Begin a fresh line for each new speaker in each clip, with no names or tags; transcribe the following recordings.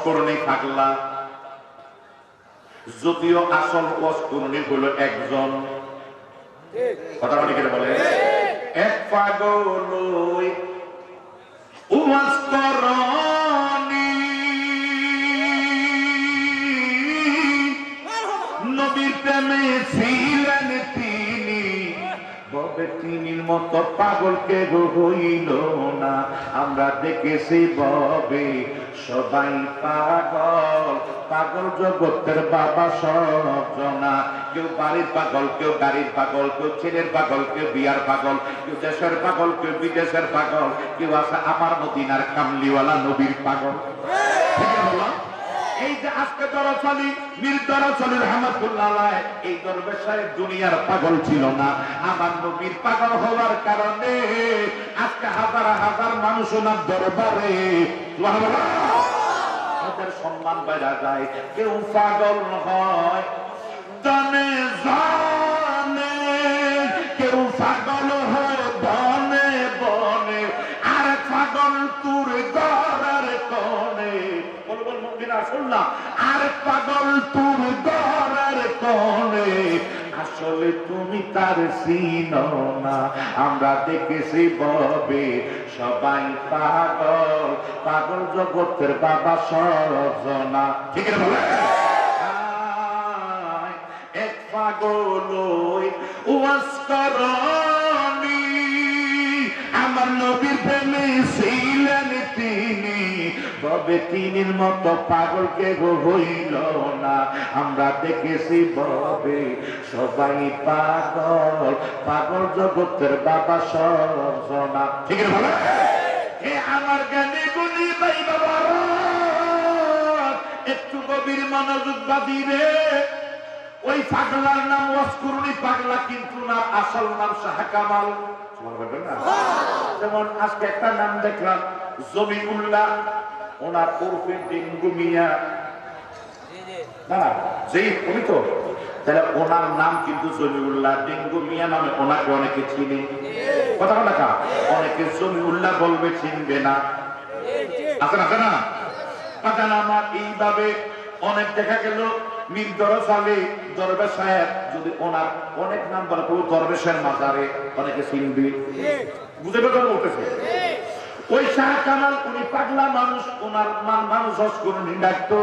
ওয়াজকরণী পাগলা, যদিও আসল ওয়াজকরণী হলো একজন। কথা বলি কেন বলে? এক পাগল ওয়াজকরণী, নবীর প্রেমে ছিলেন তিনি, ববে তিনির মতো পাগলকে হইল না। আমরা দেখেছি ববে সবাই পাগল, পাগল জগতের বাবা সব জনা। কেউ বাড়ির পাগল, কেউ গাড়ির পাগল, কেউ ছেলের পাগল, কেউ বিয়ার পাগল, কেউ দেশের পাগল, কেউ বিদেশের পাগল, কেউ আছে আমার মদিনার কামলিওয়ালা নবীর পাগল। এই যে আজকে দরচালি মীর দরচালি রহমাতুল্লাহ আলাইহি, এই দরবেশ সাহেব দুনিয়ার পাগল ছিল না, আমার নবীর পাগল হওয়ার কারণে আজকে হাজার হাজার মানুষ ওনার দরবারে সুবহানাল্লাহ তাদের সম্মান বেড়ে যায়। কেউ পাগল হয় জানে জানে, কেউ পাগল হয় বনে বনে, আর পাগল তোর ঘরের কোণে। বলবো মুমিনা শুনলাম, আর পাগল তোর ঘরের কোণে, আসলে তুমি তার চিনো না। আমরা দেখেছি ববে সবাই পাগল, পাগল জগতের বাবা সরজনা। ঠিক আছে বলে এক পাগল ওয়াজকরণী, আমার নবীর প্রেমে ছিলেন তিনি, তবে তিনির মতো পাগলকে হইল না। আমরা দেখেছি ববে সবাই পাগল, পাগল জগতের বাবা সরজনা। ঠিক আছে বলে হে আমার জ্ঞানী গুণী ভাই বাবারা, একটু গভীর মনোযোগ বাঁধিরে। ওই পাগলার নাম ওয়াজকরণী পাগলা, কিন্তু না আসল নাম শাহ কামাল। যেমন আজকে একটা নাম দেখলাম জমিউল্লাহ, ওনার ওরফে ডেঙ্গু মিয়া, না যেই উনি তো, তাহলে ওনার নাম কিন্তু জমিউল্লাহ। ডেঙ্গু মিয়া নামে ওনাকে অনেকে চিনে। কথা বলা কা অনেকে জমিউল্লাহ বলবে, চিনবে না। আছে না কথা না আমার এইভাবে অনেক দেখা গেল মীর দরচালি দরবেশ সাহেব, যদি ওনার অনেক নাম বলে তবু দরবেশের মাজারে অনেকে চিনবে। বুঝে বেতন বলতেছে ওই শাহ কামাল, উনি পাগলা মানুষ, ওনার মানুষ ওয়াজকরণী ডাকতো।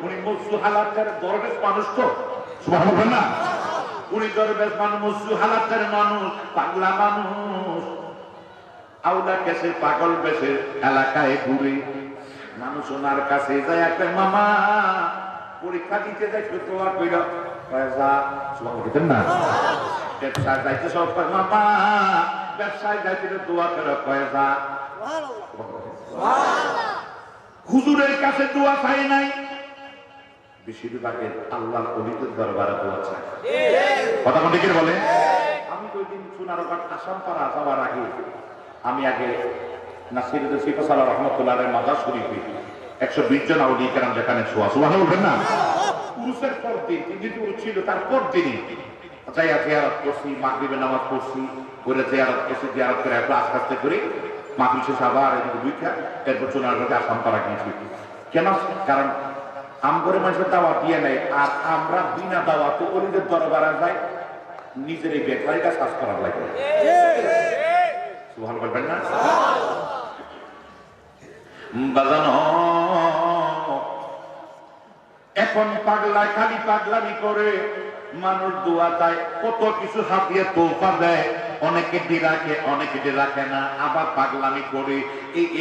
উনি মজু হালাতের দরবেশ মানুষ তো, সুবহানাল্লাহ না, উনি দরবেশ মানুষ, মজু হালাতের মানুষ, পাগলা মানুষ। আউলা কেসে পাগল বেশে এলাকায় ঘুরে মানুষ ওনার কাছে যায়, একটা মামা পরীক্ষা দিতে যাই দোয়া কইল পয়সা না, ব্যবসায় যাইতে সব মামা, ব্যবসায় যাইতে দোয়া করে পয়সা। হুজুরের কাছে দোয়া চাই নাই, বেশিরভাগের আল্লাহর ওলিদের দরবারে দোয়া চাই। কথা ঠিক বলে। আমি তো ওই দিন সোনারঘাট আসামপাড়া যাওয়ার আগে আমি আগে নাসিরুদ্দিন সিফাসাল্লাহ রহমতুল্লাহ মাজার শরীফে 120 জন আউলিয়া কেরাম যেখানে শোয়া, সুবহানাল্লাহ বলবেন না, পুরুষের পর দিন যেহেতু ছিল তারপর দিনই যাইয়া জিয়ারত করছি, মাগরিবের নামাজ পড়ছি, করে জিয়ারত করছি, জিয়ারত করে একটু আস্তে আস্তে করে মাগরিব শেষে আবার এদিকে দুইটা, এরপর সোনারঘাটে আসামপাড়া গিয়েছি। কেন? কারণ আমগরে মানুষের দাওয়াত দিয়ে নেয়, আর আমরা বিনা দাওয়াতে ওলিদের দরবারে যাই, নিজের এই বেকারিটা সাজ করার লাগে। সুবহানাল্লাহ বলবেন না বাজানো। এখন পাগলা খালি পাগলামি করে, মানুষ দোয়া চায়, কত কিছু হাতিয়ে তোফা দেয়, অনেকে রাখে অনেকে রাখে না, আবার পাগলামি করে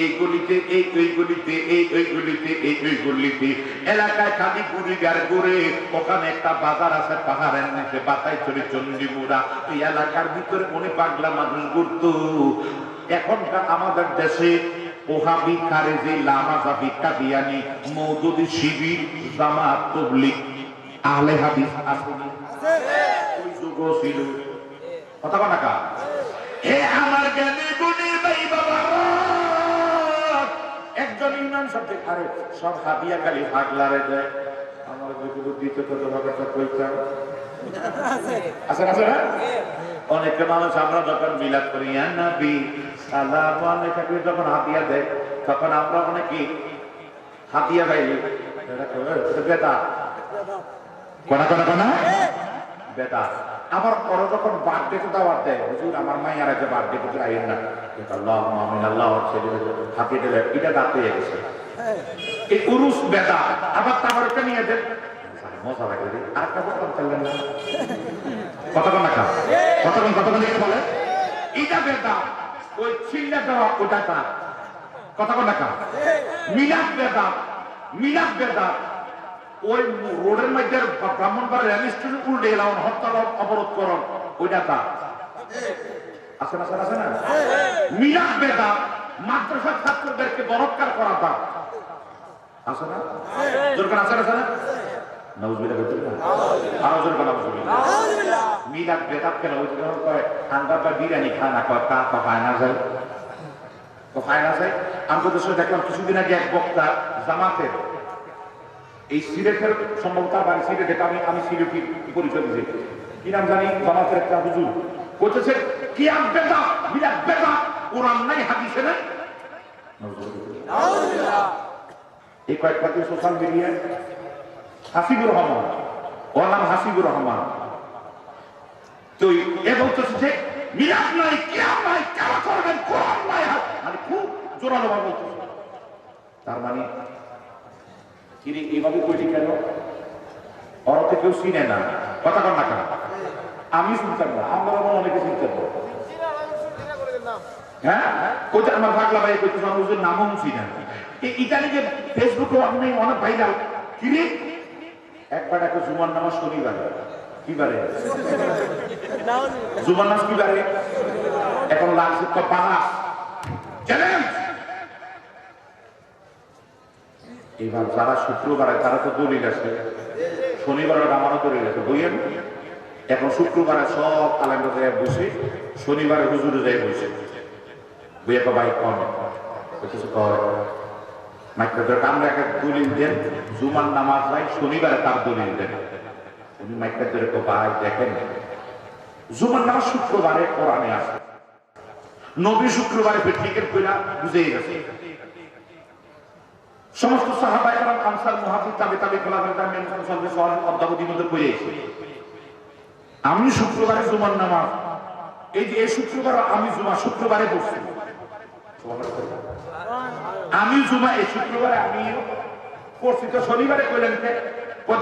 এই গলিতে ওই গলিতে এলাকায় খালি ঘুরে। ওখানে একটা বাজার আছে পাহাড়ের নিচে, বাতাই চলে চন্ডিমুড়া, ওই এলাকার ভিতরে উনি পাগলা মানুষ ঘুরতো। এখনকার আমাদের দেশে ওহাবি, খারেজি, লামাজাবি, কাদিয়ানি, মওদুদি, শিবির, জামাত, তাবলীগ, আহলে হাদিস আসেনি? ওই যুগও ছিল। কথা বলা কা হে আমার জ্ঞানী গুণী ভাই বাবারা, একজন ইমাম সাহেব আরে সব হাদিয়া খালি পাগলারে দেয়, আমার যেগুলো দিতে তো তোমাকে তো কইতাম আছে না? অনেকে মানুষ আমরা যখন মিলাদ করি নবী সালাম আলাইকা যখন হাদিয়া দেয়, তখন আমরা অনেকে হাতিয়া ভাইলে বেদা কোনা কোনা কোনা বেদা আবার ওরা যখন বার্থডে তে দাওয়াত দেয় হুজুর আমার মাইয়ার আগে বার্থডে তে আইয়েন না আল্লাহ আমিন আল্লাহ ছেলে হাতিয়ে দিলে এটা দাঁত হয়ে গেছে এই উরুস বেদা আবার তাবারকে নিয়ে দেন মজা লাগে আর কাপড় চললেন না কতক্ষণ না কতক্ষণ দিকে বলে এটা বেদা ওই ছিল্লা দেওয়া ওটা তার কতক্ষণ না মিলাদ বেদা ওই রোডের মধ্যে ব্রাহ্মণবাড়ির রেল স্টেশন উল্টে এলাম হরতাল অবরোধ করন ওইটা তা আছে না মিলাদ বেদা মাদ্রাসার ছাত্রদেরকে বলৎকার করা তা আছে না দরকার আছে না নাউজুবিল্লাহ আরো জোরে নাউজুবিল্লাহ মিলাদ বেদা কেন ওই যখন কয় হাঙ্গামা বিরিয়ানি খানা কয় কা পায় না যায় আমি তো দেশে দেখলাম কিছুদিন আগে এক বক্তা জামাতের এই সিলেটের সম্ভবত বাড়ি সিলেটে আমি সিলেটি পরিচয় দিয়েছি কি নাম জানি জামাতের একটা হুজুর বলতেছে কি বেদা মিলাদ বেদা কোরআন নাই হাদিসে নাই এই কয়েকটা সোশ্যাল মিডিয়ায় হাসিবুর রহমান ওর নাম হাসিবুর রহমান তো এ বলতেছে যে মিলাদ নাই কিয়াম নাই কেন করবেন কোরআন নাই মানে খুব জোরালো ভাবে বলতেছে তার মানে তিনি এইভাবে কইলি কেন ওরা তো কেউ চিনে না কথা কর না কেন আমি শুনতাম না আমরা অনেকে চিনতাম হ্যাঁ কোথায় আমার ভাগলা ভাই কইতেছে আমার হুজুর নামও চিনে না ইতালি যে ফেসবুকে অনেক ভাইরাল কিরে একবার একটা জুমার নামাজ শনিবারে কি বারে জুমার নামাজ কি বারে এখন লাগছে তো পাঁচ চ্যালেঞ্জ এবার যারা শুক্রবারে তারা তো দলিল আছে শনিবারে আমারও দলিল আছে বইয়েন এখন শুক্রবারে সব আলেমরা যায় বসে শনিবারে হুজুরে যায় বসে বইয়ে তো বাইক কম কিছু কয় মাইকটাদের আমরা একটা দলিল দেন জুমার নামাজ নাই শনিবারে তার দলিল দেন উনি মাইকটাদের ভাই দেখেন জুমার নামাজ শুক্রবারে কোরআনে আসে নবী শুক্রবারে পিকনিকের কইরা বুঝেই গেছে সমস্ত সাহাবায়ে কেরাম আনসার মুহাজির তাবে খোলাফায়ে রাশিদিন মুসলমান সওয়াল অদ্যাবধি মধ্যে পড়েছি আমি শুক্রবারে জুমার নামাজ এই যে এই শুক্রবার আমি জুমা শুক্রবারে পড়ছি আমি জুমা এই শুক্রবারে আমি পড়ছি তো শনিবারে কইলেন কে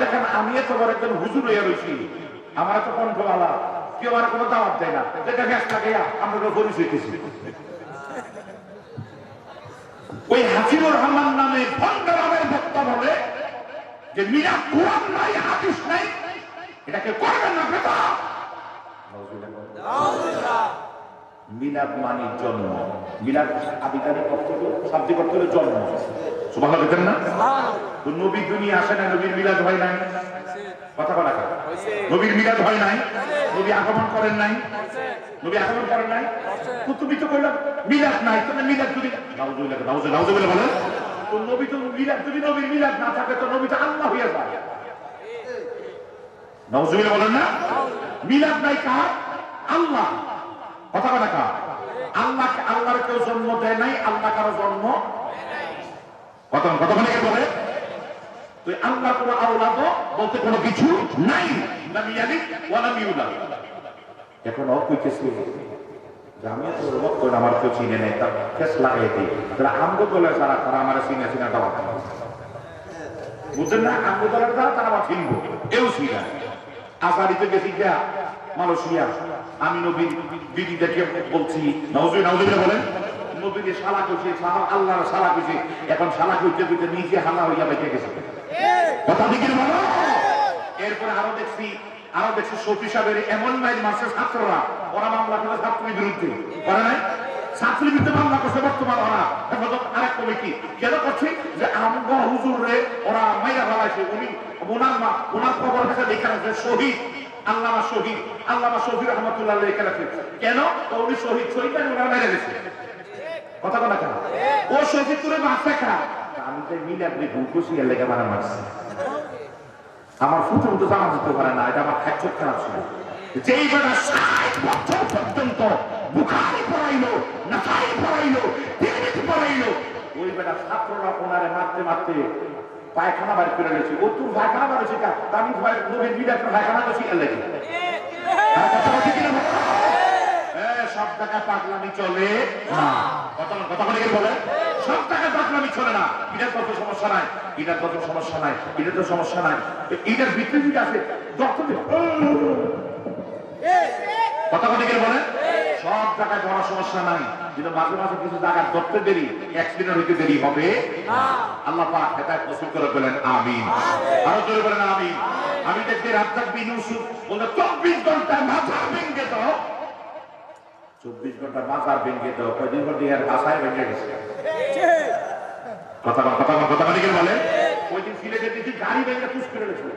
দেখেন আমি এত বড় একজন হুজুর হইয়া রয়েছি আমার তো কণ্ঠওয়ালা কেউ আমার কোনো দাওয়াত দেয় না এটা গ্যাস লাগাইয়া আমরা পরিচয় দিয়েছি ওই হাসিবুর রহমান নামে ভণ্ডরামের বক্তা বলে যে মিলাদ কোরআন নাই হাদিস নাই এটাকে করবেন না বেটা মিলাদ মানে জন্ম মিলাদ আবিদারি করতে শাব্দিক অর্থ হলো জন্ম সুবহানাল্লাহ দেখেন না তো নবী দুনিয়া আসে না নবীর মিলাদ হয় নাই কথা বলা নবীর মিলাদ হয় নাই নবী আগমন করেন নাই তো তুমি তো কইলা মিলাদ নাই তুমি মিলাদ যদি নাউজুবিল্লাহ বলেন তো নবী তো মিলাদ যদি নবীর মিলাদ না থাকে তো নবী তো আল্লাহ হইয়া যায় নাউজুবিল্লাহ বলেন না মিলাদ নাই কার আল্লাহ কথা বলা কার আল্লাহর কেউ জন্ম দেয় নাই আল্লাহ কারো জন্ম কথা বলে তো আল্লাহ কোনো আওলাদ বলতে কোনো কিছু নাই লাম ইয়ালিদ ওয়া লাম ইউলাদ এখন ও কইতেছে যে আমি তো রক্ত আমার কেউ চিনে নেই তার কেস লাগাই দিই তাহলে আমগো দলের যারা তারা আমার চিনে দেওয়া বুঝছেন না আমগো দলের যারা তারা আমার চিনবো কেউ চিনে আজারিতে গেছি গিয়া মালয়েশিয়া আমি নবীর বিবিদেরকে বলছি নাউজুবিল্লাহ বলেন নবীকে শালা কইছে আল্লাহর শালা কইছে এখন শালা কইতে নিজে হালা হইয়া বেঁচে গেছে কথা দিকে বলো এরপরে আরো দেখছি শফি সাহেবের এমন মাইল মাসে ছাত্ররা ওরা মামলা করে ছাত্রীর বিরুদ্ধে করে নাই ছাত্রীর বিরুদ্ধে মামলা করছে বর্তমান ওরা হেফাজত আরেক কমিটি কেন করছে যে আমগো হুজুরে ওরা মাইরা ফেলাইছে উনি ওনার খবর কাছে লেখা আছে শহীদ আল্লামা শহীদ রহমতুল্লাহ লেখা আছে কেন উনি শহীদ ওরা মেরে গেছে কথা বলা কেন ও শহীদ করে মারছে খা আমি তো মিলাদ রে ভুল করছি এর লেগে মারা মারছি আমার ফুটে তো জানা যেতে পারে না এটা আমার খাদ্য খারাপ ছিল যেই বেলা 60 বছর পর্যন্ত বুখারী পড়াইলো নাসাই পড়াইলো তিরমিজি পড়াইলো ওই ওই বেটা ছাত্ররা ওনারে মারতে মারতে পায়খানা বাড়ি করে রয়েছে। ও তুই পায়খানা বাড়িছি কা আমি নবীন বিদায় পায়খানা করছি এলাকি সব টাকা পাগলামি চলে না। কথা বলে বলে সব টাকা পাগলামি চলে না। এটার কত সমস্যা নাই, এটার কত সমস্যা নাই, এটার তো সমস্যা নাই। এটার ভিতরে যেটা আছে কথা বলে বলে সব জায়গায় বড় সমস্যা নাই, কিন্তু মাঝে মাঝে কিছু জায়গায় ধরতে দেরি, অ্যাক্সিডেন্ট হইতে দেরি হবে না। আল্লাহ পাক হেদায়েত নসিব করে বলেন আমিন। আরো জোরে বলেন আমিন। আমি দেখছি রাজ্জাক বিন ইউসুফ বলে 24 ঘন্টার মাথা ভেঙে দাও, 24 ঘন্টার মাথা ভেঙে দাও, কয়দিন পর দিয়ে ভাষায় ভেঙে গেছে। কথা মানে কি বলে ওই দিন সিলেটে দিদি গাড়ি ভেঙে তুস করে গেছিল।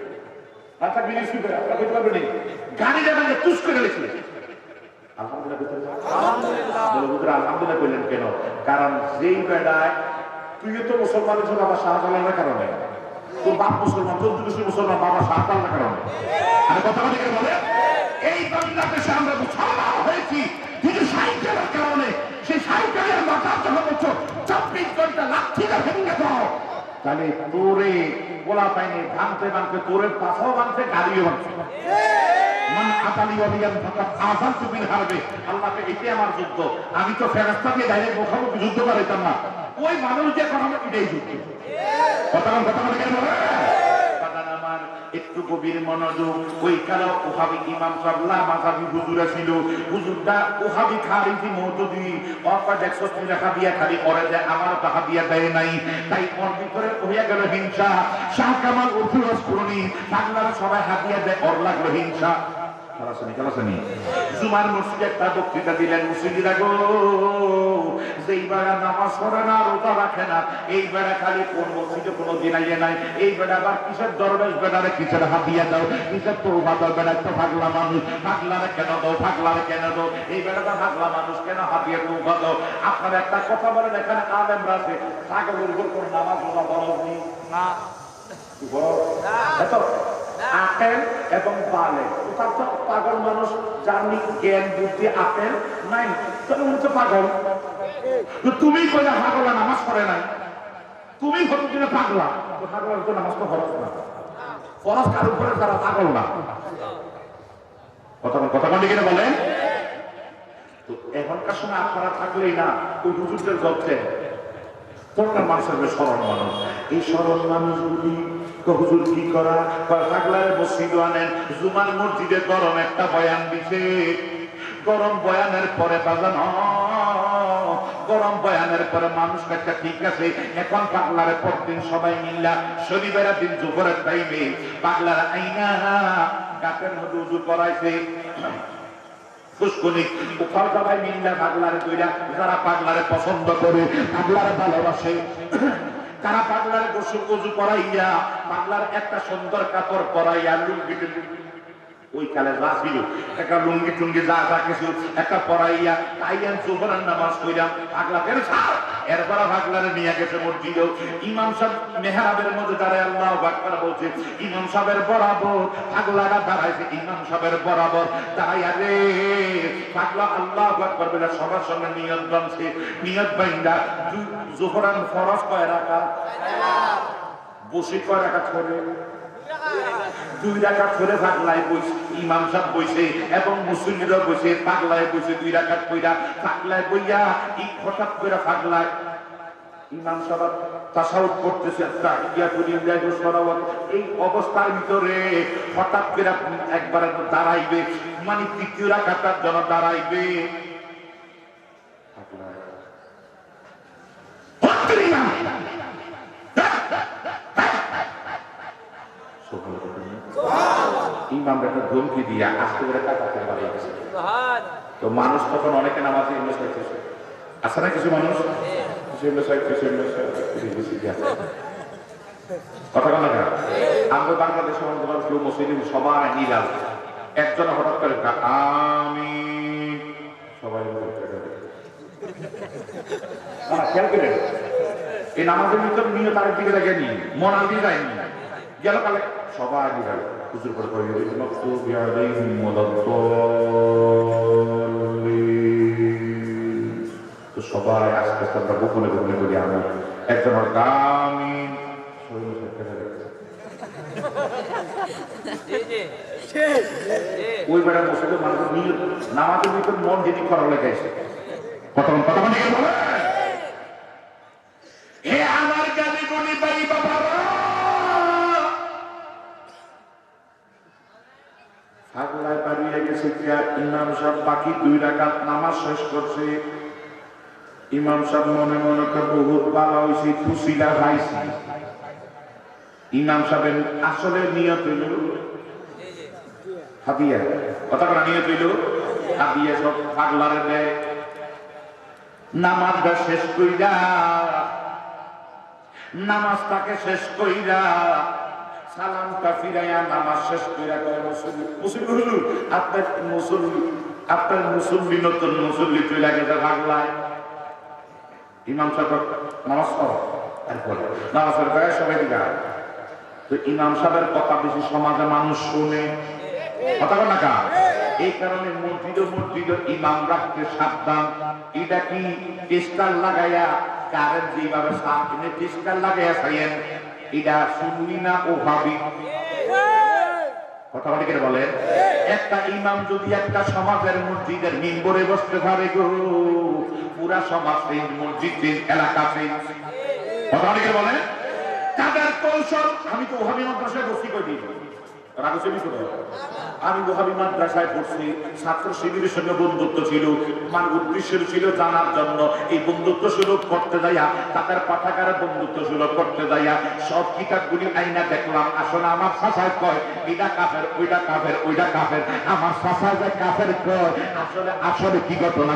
রাজ্জাক বিন ইউসুফ আপনারা বলতে পারবেন না, গাড়িটা ভেঙে তুস করে গেছিল। আলহামদুলিল্লাহ কইলেন কেন? কারণ যেই বেড়ায় তুইও তো মুসলমানের ছিল বাবা শাহজালালের কারণে, তোর বাপ মুসলমান, 14 মুসলমান বাবা শাহজালালের কারণে। আমি কথা বলে এই বাংলাদেশে আমরা মুসলমান হয়েছি কিন্তু সাইকেলের কারণে। সেই সাইকেলের মাথা যখন 24 ঘন্টা লাঠিটা ভেঙে দাও, তাহলে তোরে বলা পাইনি ভাঙতে ভাঙতে তোরে পাশাও ভাঙছে, গাড়িও ভাঙছে। আল্লাহকে এটাই আমার যুদ্ধ। আমি তো ফেরেশতা দিয়ে ডাইরেক্ট মুখামুখি যুদ্ধ করাইতাম না, ওই মানুষ যে কথা এটাই যুদ্ধ। কথা একটু গভীর মনোযোগ। ওই কালো ওহাবি ইমাম সাবলা মাযহাবি হুজুর ছিল, হুজুরটা ওহাবি খারিজি মওদুদি অপা দেখছস তুমি হাদিয়া খালি করে দেয়, আমার তো হাদিয়া দেয় নাই। তাই ওর ভিতরে হইয়া গেল হিংসা। শাহ কামাল উর্দুরাজ করুনি বাংলার সবাই হাদিয়া দেয়, ওর লাগলো হিংসা। জুমার মসজিদে একটা বক্তৃতা দিলেন, মুসলিমরা গো যেই বেড়া নামাজ পড়ে না, রোজা রাখে না, এই বেড়া খালি কোন মসজিদে কোনো দিনাইয়ে নাই, এই বেড়া আবার কিসের দরবেশ বেড়ারে কিসের হাতিয়া দাও, কিসের তৌবা দাও, বেড়া তো পাগলা মানুষ, পাগলারে কেন দাও, পাগলারে কেন দাও, এই বেড়াটা পাগলা মানুষ কেন হাতিয়া তৌবা দাও। আপনারা একটা কথা বলেন, এখানে আলেমরা আছে ছাগলের উপর কোন নামাজ রোজা ফরজ নেই না, আকেল এবং বালে পাগল মানুষ, যার জ্ঞান বুদ্ধি আকেল নাই, তাহলে উনি তো পাগল। তুমি কইলা পাগলা নামাজ পড়ে নাই, তুমি হতো কিনা পাগলা, পাগলার তো নামাজ তো ফরজ না, ফরজ কার উপরে তারা পাগল না। কথা কিনা বলেন তো। এখনকার সময় আপনারা থাকলেই না ওই হুজুরদের গল্পে তখন মানুষের সরল মানুষ, এই সরল মানুষগুলি হুজুর কি করা পাগলারে মসজিদ আনেন, জুমার মসজিদে গরম একটা বয়ান দিছে, গরম বয়ানের পরে বাজান গরম বয়ানের পরে মানুষ একটা ঠিক আছে, এখন পাগলারে পরদিন সবাই মিল্লা শনিবার দিন জোহরের টাইমে পাগলার আইনা গাছের মধ্যে উজু করাইছে, পুষ্কনিক উপাল সবাই মিল্লা পাগলারে তৈরা, যারা পাগলারে পছন্দ করে, পাগলারে ভালোবাসে, তারা পাগলারে গোসল উজু করাইয়া পাগলার একটা সুন্দর কাপড় পরাইয়া লুঙ্গি ওই কালে যা ছিল একটা লুঙ্গি টুঙ্গি যা যা কিছু একটা পরাইয়া তাইয়ান জোহরের নামাজ কইরা পাগলা ফেরে ছাড়। এরপর পাগলারে নিয়ে গেছে মসজিদে, ইমাম সাহেব মেহরাবের মধ্যে দাঁড়ায় আল্লাহু আকবার বলছে, ইমাম সাহেবের বরাবর পাগলারা দাঁড়াইছে, ইমাম সাহেবের বরাবর দাঁড়াইয়া রে পাগলা আল্লাহু আকবার বলে সবার সঙ্গে নিয়ত বানছে, নিয়ত বাইন্দা জোহরান ফরজ কয় রাকাত, বসে কয় রাকাত করে 2 রাকাত করে পাগলায় বইছে, ইমাম সাহেব বইছে এবং মুসল্লিরা বইছে, পাগলায় বইছে 2 রাকাত কইরা, পাগলায় বইয়া হঠাৎ করে পাগলায় ইমাম সাহেব তাশাহুদ করতেছে, তাহিয়াতুলিল্লাহি সালাওয়াত, এই অবস্থার ভিতরে হঠাৎ করে একবার দাঁড়াইবে, মানে 3য় রাকাতের জন্য দাঁড়াইবে, ইমামরা একটা ধমকি দিয়া আস্তে করে কাটাতে পারে। তো মানুষ তখন অনেকে নামাজে ইংলিশ হইতেছে, আছে না কিছু মানুষ কথা বলে না। আমরা বাংলাদেশের কেউ মুসলিম সবাই নিলাম, একজন হঠাৎ করে আমি সবাই খেয়াল করে এই নামাজের ভিতর নিয়ে তার দিকে লাগে নি মনাল দিয়ে যায়নি, গেল কালে সবাই দিকে হুজুর করে তো সবাই আস্তে আস্তে আমরা গোপনে গোপনে করি আমি একজন আমিন। ওই বেড়া বসে মানুষ নামাজের ভিতর মন যেটি করা লেগেছে কথা হে আমার গানে গনি ভাই বাবারা, পাগলায় পারিয়ে গেছে ইমাম সাহেব বাকি 2 রাকাত নামাজ শেষ করছে। ইমাম সাহেব মনে মনে বহুত ভালো হয়েছে, খুশিলা খাইছি। ইমাম সাহেবের আসলে নিয়ত হইল হাদিয়া, কথা বলা নিয়ত হইল হাদিয়া সব পাগলারে দেয়। নামাজটা শেষ কইরা নামাজটাকে শেষ কইরা সালামটা ফিরাইয়া নামাজ শেষ কইরা কয় মুসল্লি আপনার মুসল্লি নতুন মুসল্লি চলে গেছে পাগলায়। ইমাম সাহেব নামাজ পড়ো এরপরে নামাজ পড়ে সবাই দিঘা। তো ইমাম সাহেবের কথা বেশি সমাজে মানুষ শুনে, কথা বল না কা? এই কারণে মসজিদ ইমাম রাখতে সাবধান। এটা কি টেস্টার লাগাইয়া কারেন্ট যেভাবে সামনে টেস্টার লাগাইয়া চাইয়েন, এটা শুনলি না ও ভাবি কথা বলে। একটা ইমাম যদি একটা সমাজের মসজিদের মিম্বরে বসতে পারে গো, পুরা সমাজ সেই মসজিদ এলাকাতে কথা বলে তাদের কৌশল। আমি তো ওহাবি মাদ্রাসায় বসি কই দিই, আমি ওহাবি মাদ্রাসায় পড়ছি, ছাত্র শিবিরের সঙ্গে বন্ধুত্ব ছিল। আমার উদ্দেশ্য ছিল জানার জন্য এই বন্ধুত্ব সুলভ করতে যাইয়া, তাদের পাঠাগারে বন্ধুত্ব সুলভ করতে যাইয়া সব কিতাবগুলি আইনা দেখলাম। আসলে আমার শাসায় কয় এটা কাফের, ওইটা কাফের, ওইটা কাফের। আমার শাসায় যায় কাফের কয় আসলে আসলে কি ঘটনা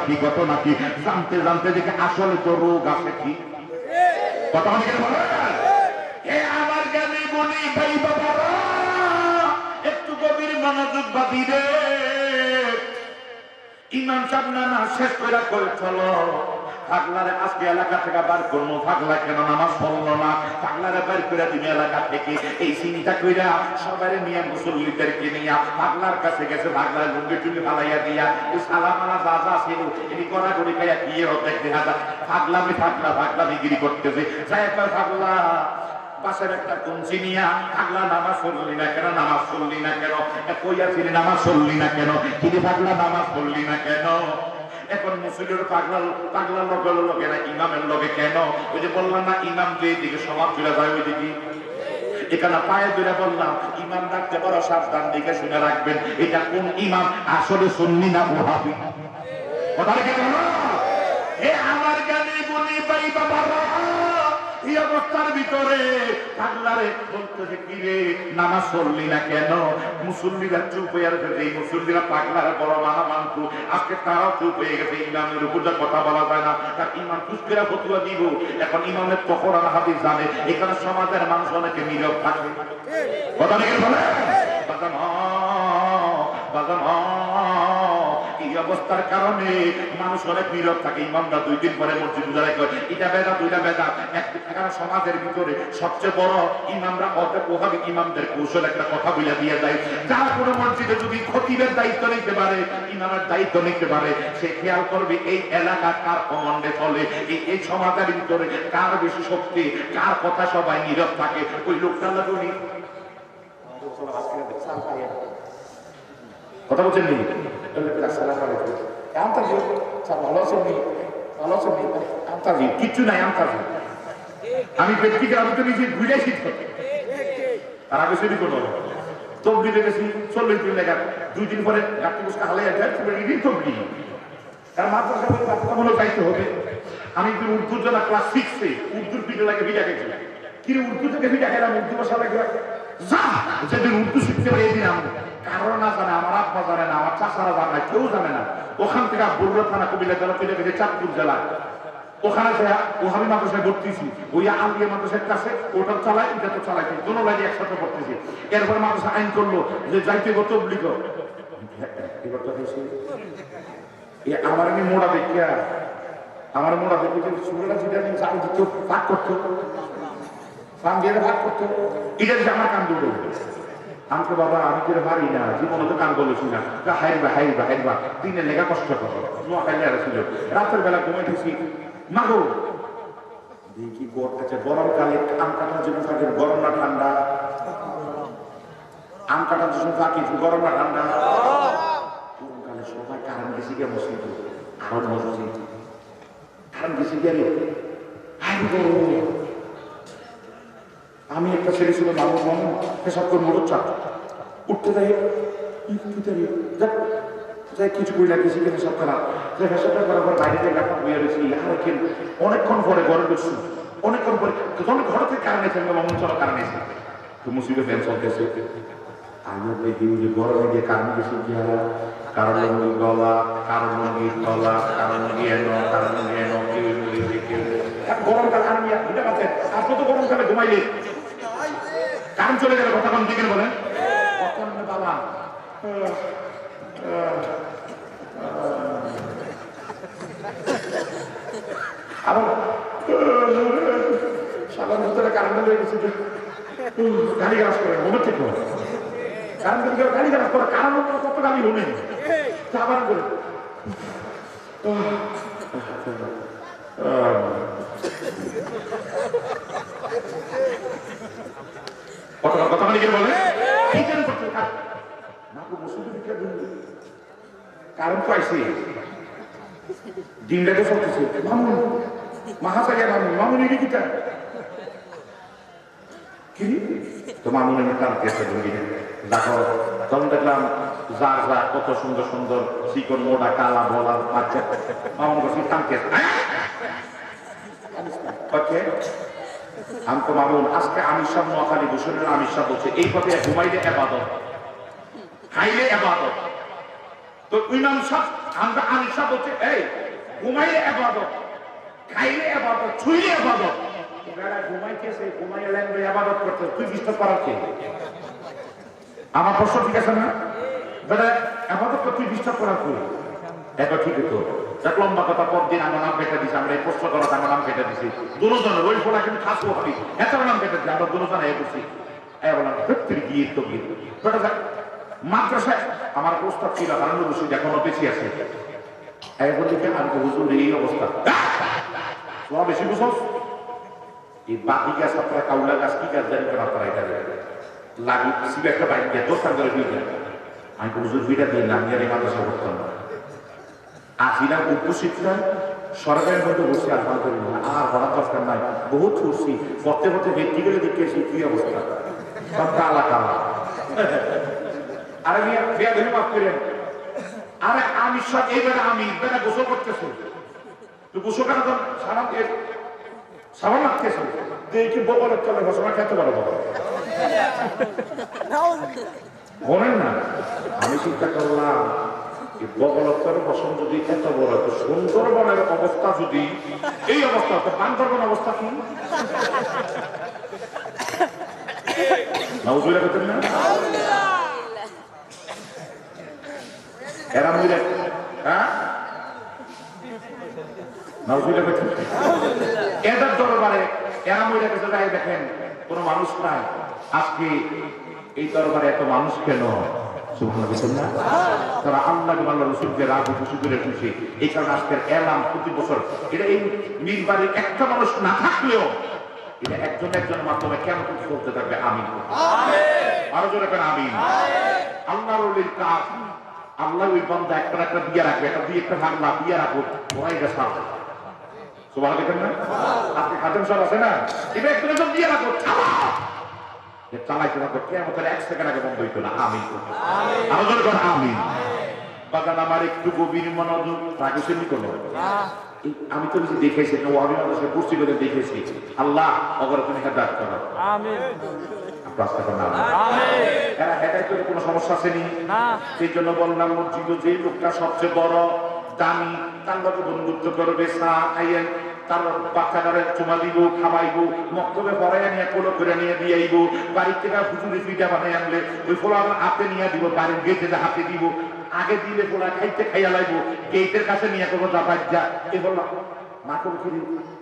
কি জানতে জানতে দেখে আসলে তো রোগ আছে কি কথা বলে। আমার জ্ঞানী গুণী ভাই বাবারা, একটু গভীর মনোযোগ বাদি রে। ইমাম সাহেব নামাজ শেষ করে কই চলো পাগলারে আজকে এলাকা থেকে বার করবো। পাগলা কেন নামাজ পড়লো না, পাগলারে বার করে দিবে এলাকা থেকে। এই চিন্তা কইরা সবাই নিয়ে মুসল্লিদেরকে নিয়ে পাগলার কাছে গেছে। পাগলার লুঙ্গি টুঙ্গি ফালাইয়া দিয়া ওই সালামালা যা যা ছিল এটি করা করি খাইয়া কি হতে দেখা যায়। পাগলামি গিরি করতেছে। যাই পাগলা পাশের একটা কুঞ্চি নিয়া পাগলা নামাজ পড়লি না কেন, নামাজ পড়লি না কেন, কইয়াছিলি নামাজ পড়লি না কেন, কিন্তু পাগলা নামাজ পড়লি না কেন। এখন মুসলিমের পাগলার লগে না ইমামের লগে কেন? ওই যে বললাম না ইমাম যে দিকে সমাজ চলে যায় ওই দিকে। এখানে পায়ে ধরে বললাম ইমাম ডাকতে বড় সাবধান দিকে শুনে রাখবেন। এটা কোন ইমাম আসলে সুন্নি না ওহাবি কথা রেখে বলো। এ আমার গানে বলি ভাই বাবারা, এই অবস্থার ভিতরে পাগলারে বলতেছে কি রে নামাজ পড়লি না কেন? মুসল্লিরা চুপ হয়ে গেছে। এই মুসল্লিরা পাগলারে বড় মানা মানতো, আজকে তারাও চুপ হয়ে গেছে। ইমামের উপর যা কথা বলা যায় না, তার ইমাম পুষ্কেরা ফতুয়া দিব। এখন ইমামের তকরান হাদিস জানে, এখানে সমাজের মানুষ অনেকে নীরব থাকে কথা নাকি বলে। এই অবস্থার কারণে মানুষ অনেক নীরব থাকে। ইমামরা 2 দিন পরে মসজিদ উজাড়াই করে এটা বেদা দুইটা বেদা। এখানে সমাজের ভিতরে সবচেয়ে বড় ইমামরা ওহাবি ইমামদের কৌশল একটা কথা বলে দিয়ে যায়। যারা কোনো মসজিদে যদি খতিবের দায়িত্ব নিতে পারে, ইমামের দায়িত্ব নিতে পারে, সে খেয়াল করবে এই এলাকা কার কমান্ডে চলে, এই সমাজের ভিতরে কার বেশি শক্তি, কার কথা সবাই নীরব থাকে। ওই লোকটা লাগুনি কথা বলছেন নি কিচ্ছু নাই। আমি ব্যক্তিকে আমি তো নিজে ঘুরে শিখতে তার আগে সেটি কোনো তবলিগে গেছি 40 দিন লেখা 2 দিন পরে গাড়ি বসে হালে তবলি তার মাদ্রাসা বলে বাধ্যতামূলক দায়িত্ব হবে। আমি উর্দুর জন্য ক্লাস 6-এ উর্দুর ভিডিও লাগে ভিডিও গেছি কিন্তু উর্দু থেকে ভিডিও খেলাম উর্দু ভাষা লাগে যেদিন উর্দু শিখতে পারি এদিন আমি কারো না জানে, আমার আব্বা জানে না, আমার চাচারা জানে না, কেউ জানে না। ওখান থেকে বললো থানা কুমিল্লা জেলা চলে গেছে চাঁদপুর জেলা। ওখানে ওহাবি মাদ্রাসায় ভর্তিছি, ওই আলিয়া মাদ্রাসার কাছে ওটা চালাই এটা তো চালাইছি, দোনো লাইনে একসাথে পড়তেছি। এরপরে মাদ্রাসা আইন করলো যে যাইতে তবলিগ আমার আমি মোড়া দেখিয়া আমার মোড়া দেখি যে সুরেরা যেটা জাল দিত ভাগ করতো, ফান দিয়ে ভাগ করতো, এটা যে আমার কান দৌড়ে আমাকে বাবা আমি করে পারি না, জীবনে তো কান বলেছি না, হাইবা দিনের লেগা কষ্ট করো নোয়া খাইলে ছিল। রাতের বেলা ঘুমাইতেছি মাগো দেখি আচ্ছা গরমকালে আম কাটার জন্য থাকে গরম না ঠান্ডা? আম কাটার জন্য থাকে গরম না ঠান্ডা? গরমকালে সবাই কারেন্ট গেছি গিয়ে মসজিদ আরো মসজিদ কারেন্ট গেছি গিয়ে আমি একটা ছেলে ছিল মামু মামু পেশাব করে মোটর চাপ উঠতে যাই যাই কিছু করি না কিছু কিনে সব খারাপ পেশাবটা করার পর বাইরে থেকে একটা বইয়া রয়েছি অনেকক্ষণ পরে ঘরে বসছি অনেকক্ষণ পরে তখন ঘর থেকে কারণ এসে মামু চলো কারণ এসে তো মুসিবে ফ্যান চলতেছে আমি দেখি যে গরমে গিয়ে কারণ গেছি গিয়া কারণ গলা কারণ গলা কারণ কারণ গরমকালে আমি বুঝতে পারছেন আপনি তো গরমকালে ঘুমাইলে কারণ চলে গেলে কথা কোন দিকে বলেন বাবা আবার সাধারণ ভিতরে কারেন্ট হয়ে গেছে গাড়ি গাছ করে ঘুমের থেকে কারণ গাড়ি গাছ করে কারণ কত গাড়ি হলে আবার করে কথা মানে কি বলে কারণ পাইছি দিনটাকে চলতেছে মামুন মহাসাগা মামুন মামুন কিটা কি তো মামুনের টানতেছে দেখো তখন দেখলাম যার যা কত সুন্দর সুন্দর চিকন মোটা কালা বলার বাচ্চা মামুন কাছে টানতেছে ওকে আমি তো মামুন আজকে আমির সাহেব নোয়াখালী ভূষণের আমির সাহেব বলছে এই পথে ঘুমাইলে এবাদত খাইলে এবাদত তো ইমাম সাহেব আমরা আমির সাহেব বলছে এই ঘুমাইলে এবাদত খাইলে এবাদত ছুঁইলে এবাদত ঘুমাইতেছে ঘুমাইলে লাগবে এবাদত করতে তুই ডিস্টার্ব করার কে আমার প্রশ্ন ঠিক আছে না বেটা এবাদত করতে তুই ডিস্টার্ব করার কে এটা ঠিক তো দেখ লম্বা কথা পর দিন আমার নাম কেটে দিছি আমরা এই প্রশ্ন করাতে আমার নাম কেটে দিছি দুজনের ওই ফোলা কিন্তু খাসবো হবি এত নাম কেটে দিচ্ছি আমরা দুজন এ করছি বললাম সত্যি গিয়ে তো গিয়ে বেটা মাদ্রাসায় আমার প্রস্তাব ছিল কারণ বসে এখনো বেশি আছে আমি তো হুজুর এই অবস্থা তোমার বেশি বুঝোস এই বাকি গাছ আপনারা কাউলা গাছ কি গাছ জানি কেন আপনারা এটা লাগি সিবে একটা বাইক দিয়ে দোস্তান করে দিয়ে আমি তো হুজুর ভিটা দিয়ে নাম নিয়ে মাদ্রাসা করতাম না আসিলাম উপস্থিতলাম সরকারের মধ্যে বসে আলহামদুলিল্লাহ আর হওয়ার দরকার নাই বহুত ছুটছি পথে পথে ব্যক্তি গেলে দেখেছি কি অবস্থা সব কালা কালা আরে বিয়া ধরে মাফ করেন আরে আমি সব এইবারে আমি বেটা গোসল করতেছি তো গোসল কেন সাবান লাগতেছে দেখি বগলের তলে ঘোষণা খেতে পারবো বলেন না আমি চিন্তা করলাম বগলত্তরের বসন যদি এত বড় সুন্দরবনের অবস্থা যদি এই অবস্থা তো বান্দরবন অবস্থা কি নাউজুবিল্লাহ করতেন না এরা মহিলা হ্যাঁ নাউজুবিল্লাহ করতেন এদের দরবারে এরা মহিলা কাছে যাই দেখেন কোন মানুষ নাই আজকে এই দরবারে এত মানুষ কেন তারা আল্লাহ আল্লাহ রসুলকে রাজি খুশি করে খুশি এই কারণে আজকের এলাম প্রতি বছর এটা এই মিরবাড়ির একটা মানুষ না থাকলেও এটা একজন একজনের মাধ্যমে কেন কিছু চলতে থাকবে আমিন আরো জোরে কেন আমিন আল্লাহর ওলির কাজ আল্লাহ ওই বান্দা একটা একটা দিয়ে রাখবে একটা দিয়ে একটা ভাগলা দিয়ে রাখবো ওরাই গেছে সুবহান দেখেন না আপনি খাদেম সব আছে না এটা একটা সব দিয়ে রাখবো চালাইতে থাকবো কেমন করে 1 সেকেন্ড আগে বন্ধ হইতো না আমি বাগান আমার একটু গভীর মনোযোগ তাকে সেমনি করলো আমি তো কিছু দেখেছি অভিনন্দন পুষ্টি করে দেখেছি আল্লাহ অগর তুমি হেদায়েত করো এরা হেদায়েত করে কোনো সমস্যা আসেনি সেই জন্য বললাম মসজিদ যে লোকটা সবচেয়ে বড় দামি তার লোকে বন্ধুত্ব করবে চা খাইয়েন তার বাচ্চাটারে চুমা দিব খাওয়াইব মক্তবে পড়াইয়া নিয়ে কোলো করে নিয়ে দিয়ে আইব বাড়ির থেকে হুজুরে পিঠা বানাই আনলে ওই ফোলা হাতে নিয়ে দিব বাড়ির গেটে হাতে দিব আগে দিলে ফোলা খাইতে খাইয়া লাগব গেটের কাছে নিয়ে করবো যাবার যা এ বললাম মা করে ফিরি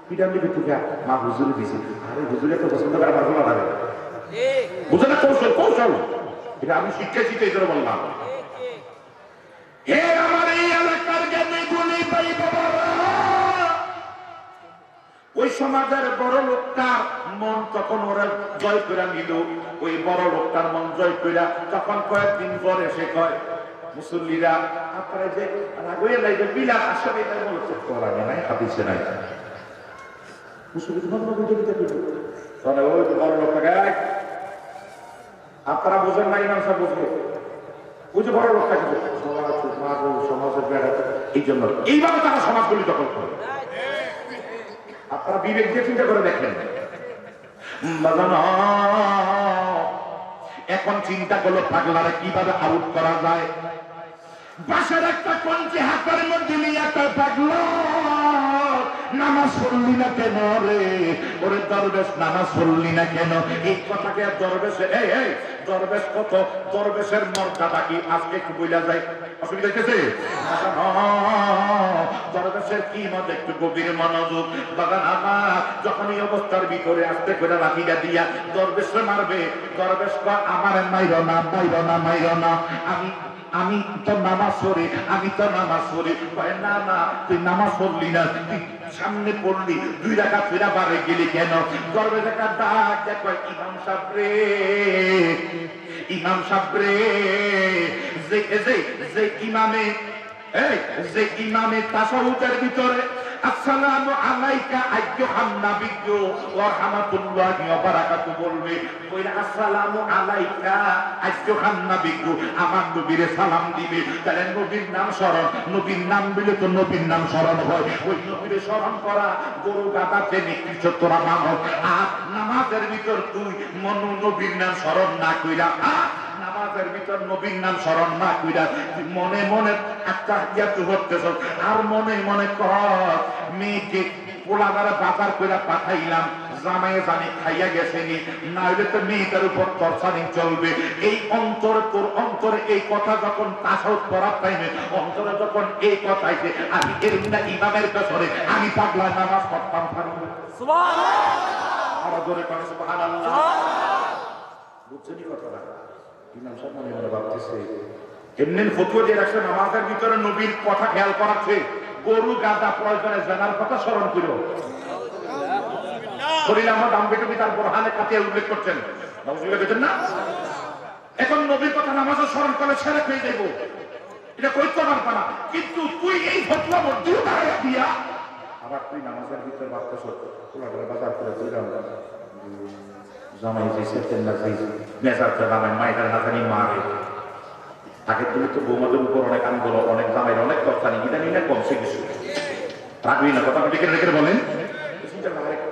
পিঠা দিবে ঠিক মা হুজুরে দিছে আরে হুজুরে তো পছন্দ করে আমার ফোলা লাগে বুঝে না কৌশল কৌশল এটা আমি শিখেছি তো এই ধরে বললাম হে আমার এই এলাকার জ্ঞানী গুণী ভাই বাবা ওই সমাজের বড় লোকটার মন তখন ওরা জয় করে নিল। ওই বড় লোকটার মন জয় করে তখন কয়েকদিন পরে সে কয়, মুসল্লিরা আপনারা যে রাগয়ে নাই যে বিলাস আসলে এটা বলতে করা নাই, হাদিসে নাই। মুসল্লি তখন ওই বড় লোকটা গায়, আপনারা বোঝেন না, ইমাম সাহেব বুঝবে, বুঝে বড় লোকটা কিন্তু সমাজের বেড়াতে, এই জন্য এইভাবে তারা সমাজগুলি দখল করে। আপনারা বিবেক দিয়ে চিন্তা করে দেখেন। এখন চিন্তা করলো পাগলারে কিভাবে আউট করা যায়। বাসার একটা কঞ্চি হাতের মধ্যে নিয়ে একটা পাগলা, নামাজ পড়লি না কেন রে? ওরে দরবেশ নামাজ পড়লি না কেন? এই কথাকে দরবেশে এই দরবেশ কত, দরবেশের মর্যাদা কি আজকে একটু বইলা যায়, অসুবিধা হইতেছে? দরবেশের কি মত একটু গভীর মনোযোগ। বাগান আমার যখন এই অবস্থার ভিতরে আস্তে করে লাঠিটা দিয়া দরবেশে মারবে, দরবেশ আমার মাইর না, মাইর না, মাইর না, আমি তো নামাজ পড়ি, আমি তো নামাজ পড়ি। না না, তুই নামাজ পড়লি না, তুই সামনে পড়লি, 2 রাকাত ফিরা বারে গেলি কেন? গর্বে দেখা ডাক দেখো, ইমাম সাহেব রে, ইমাম সাহেব রে, যে ইমামে যে ইমামে তাশাহুদের ভিতরে আসসালামু আলাইকা আইয়ুহান নাবিয়্যু ওয়া রাহমাতুল্লাহি ওয়া বারাকাতুহু বলবে, ওই আসসালামু আলাইকা আইয়ুহান নাবিয়্যু, আমার নবীরে সালাম দিবে। তাহলে নবীর নাম স্মরণ, নবীর নাম দিলে তো নবীর নাম স্মরণ হয়। ওই নবীরে স্মরণ করা গরু গাধা চেনে কিছু তোরা মানো। আর নামাজের ভিতর তুই নবীর নাম স্মরণ না কইরা, নামাজের ভিতর নবীর নাম স্মরণ না কইরা তুই মনে মনে আত্তাহিয়াতু করতেছ, আর মনে মনে কর মেয়েকে পোলাগারে বাজার কইরা পাঠাইলাম, জামাই জানি খাইয়া গেছেনি, না হইলে তো মেয়েটার উপর তরসানি চলবে। এই অন্তরে, তোর অন্তরে এই কথা যখন তাসাউদ পড়ার টাইমে অন্তরে যখন এই কথা আইছে, আমি এর না ইমামের পেছনে আমি পাগলা নামাজ পড়তাম পারি না। সুবহানাল্লাহ, আর জোরে করে সুবহানাল্লাহ। বুঝছেনই কথাটা? ইমাম সাহেব মনে মনে ভাবতেছে, এমনি ফতুয়া দিয়ে রাখছে নামাজের ভিতরে নবীর কথা খেয়াল করাচ্ছে, গরু গাধা প্রয়োজনে জানার কথা স্মরণ করো। শরীর আমার দাম বেটুবি তার বোরহানে কাটিয়ে উল্লেখ করছেন, বুঝলেন না? এখন নবীর কথা নামাজে স্মরণ করে ছেড়ে খেয়ে দেব, এটা করতে পারবে না। কিন্তু তুই এই ফতুয়া মধ্যেও দাঁড়িয়ে দিয়া আবার তুই নামাজের ভিতরে ভাবতেছ বাজার করে দিলাম, জামাই যে সেতেন না যাই মেজারটা জামাই মায়ের না জানি মারে। আগের দিনে তো বৌমাদের উপর অনেক আন্দোলন, অনেক জামাইয়ের অনেক তরকারি, ইদানি না কমছে কিছু। রাখবি না কথা টিকে রেখে বলেন,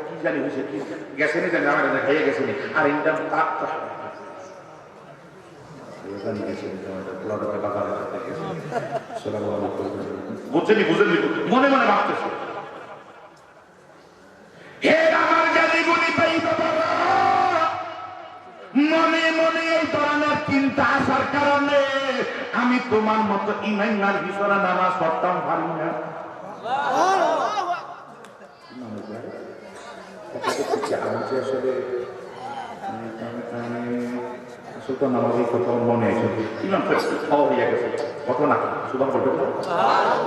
কি জানি হয়েছে, কি গেছেনি জানি আমার খাইয়ে গেছেনি, আর ইনকাম তার বুঝছেনি, বুঝেনি, মনে মনে ভাবতেছে। মনে মনে এই ধরনের চিন্তা আসার কারণে আমি তোমার মতো ইমাইনার ভিতরে নামাজ পড়তাম পারি না। আসলে নামাজের কথা মনে আছে, ইমাম খাওয়া হইয়া গেছে ঘটনা সুবান বলবে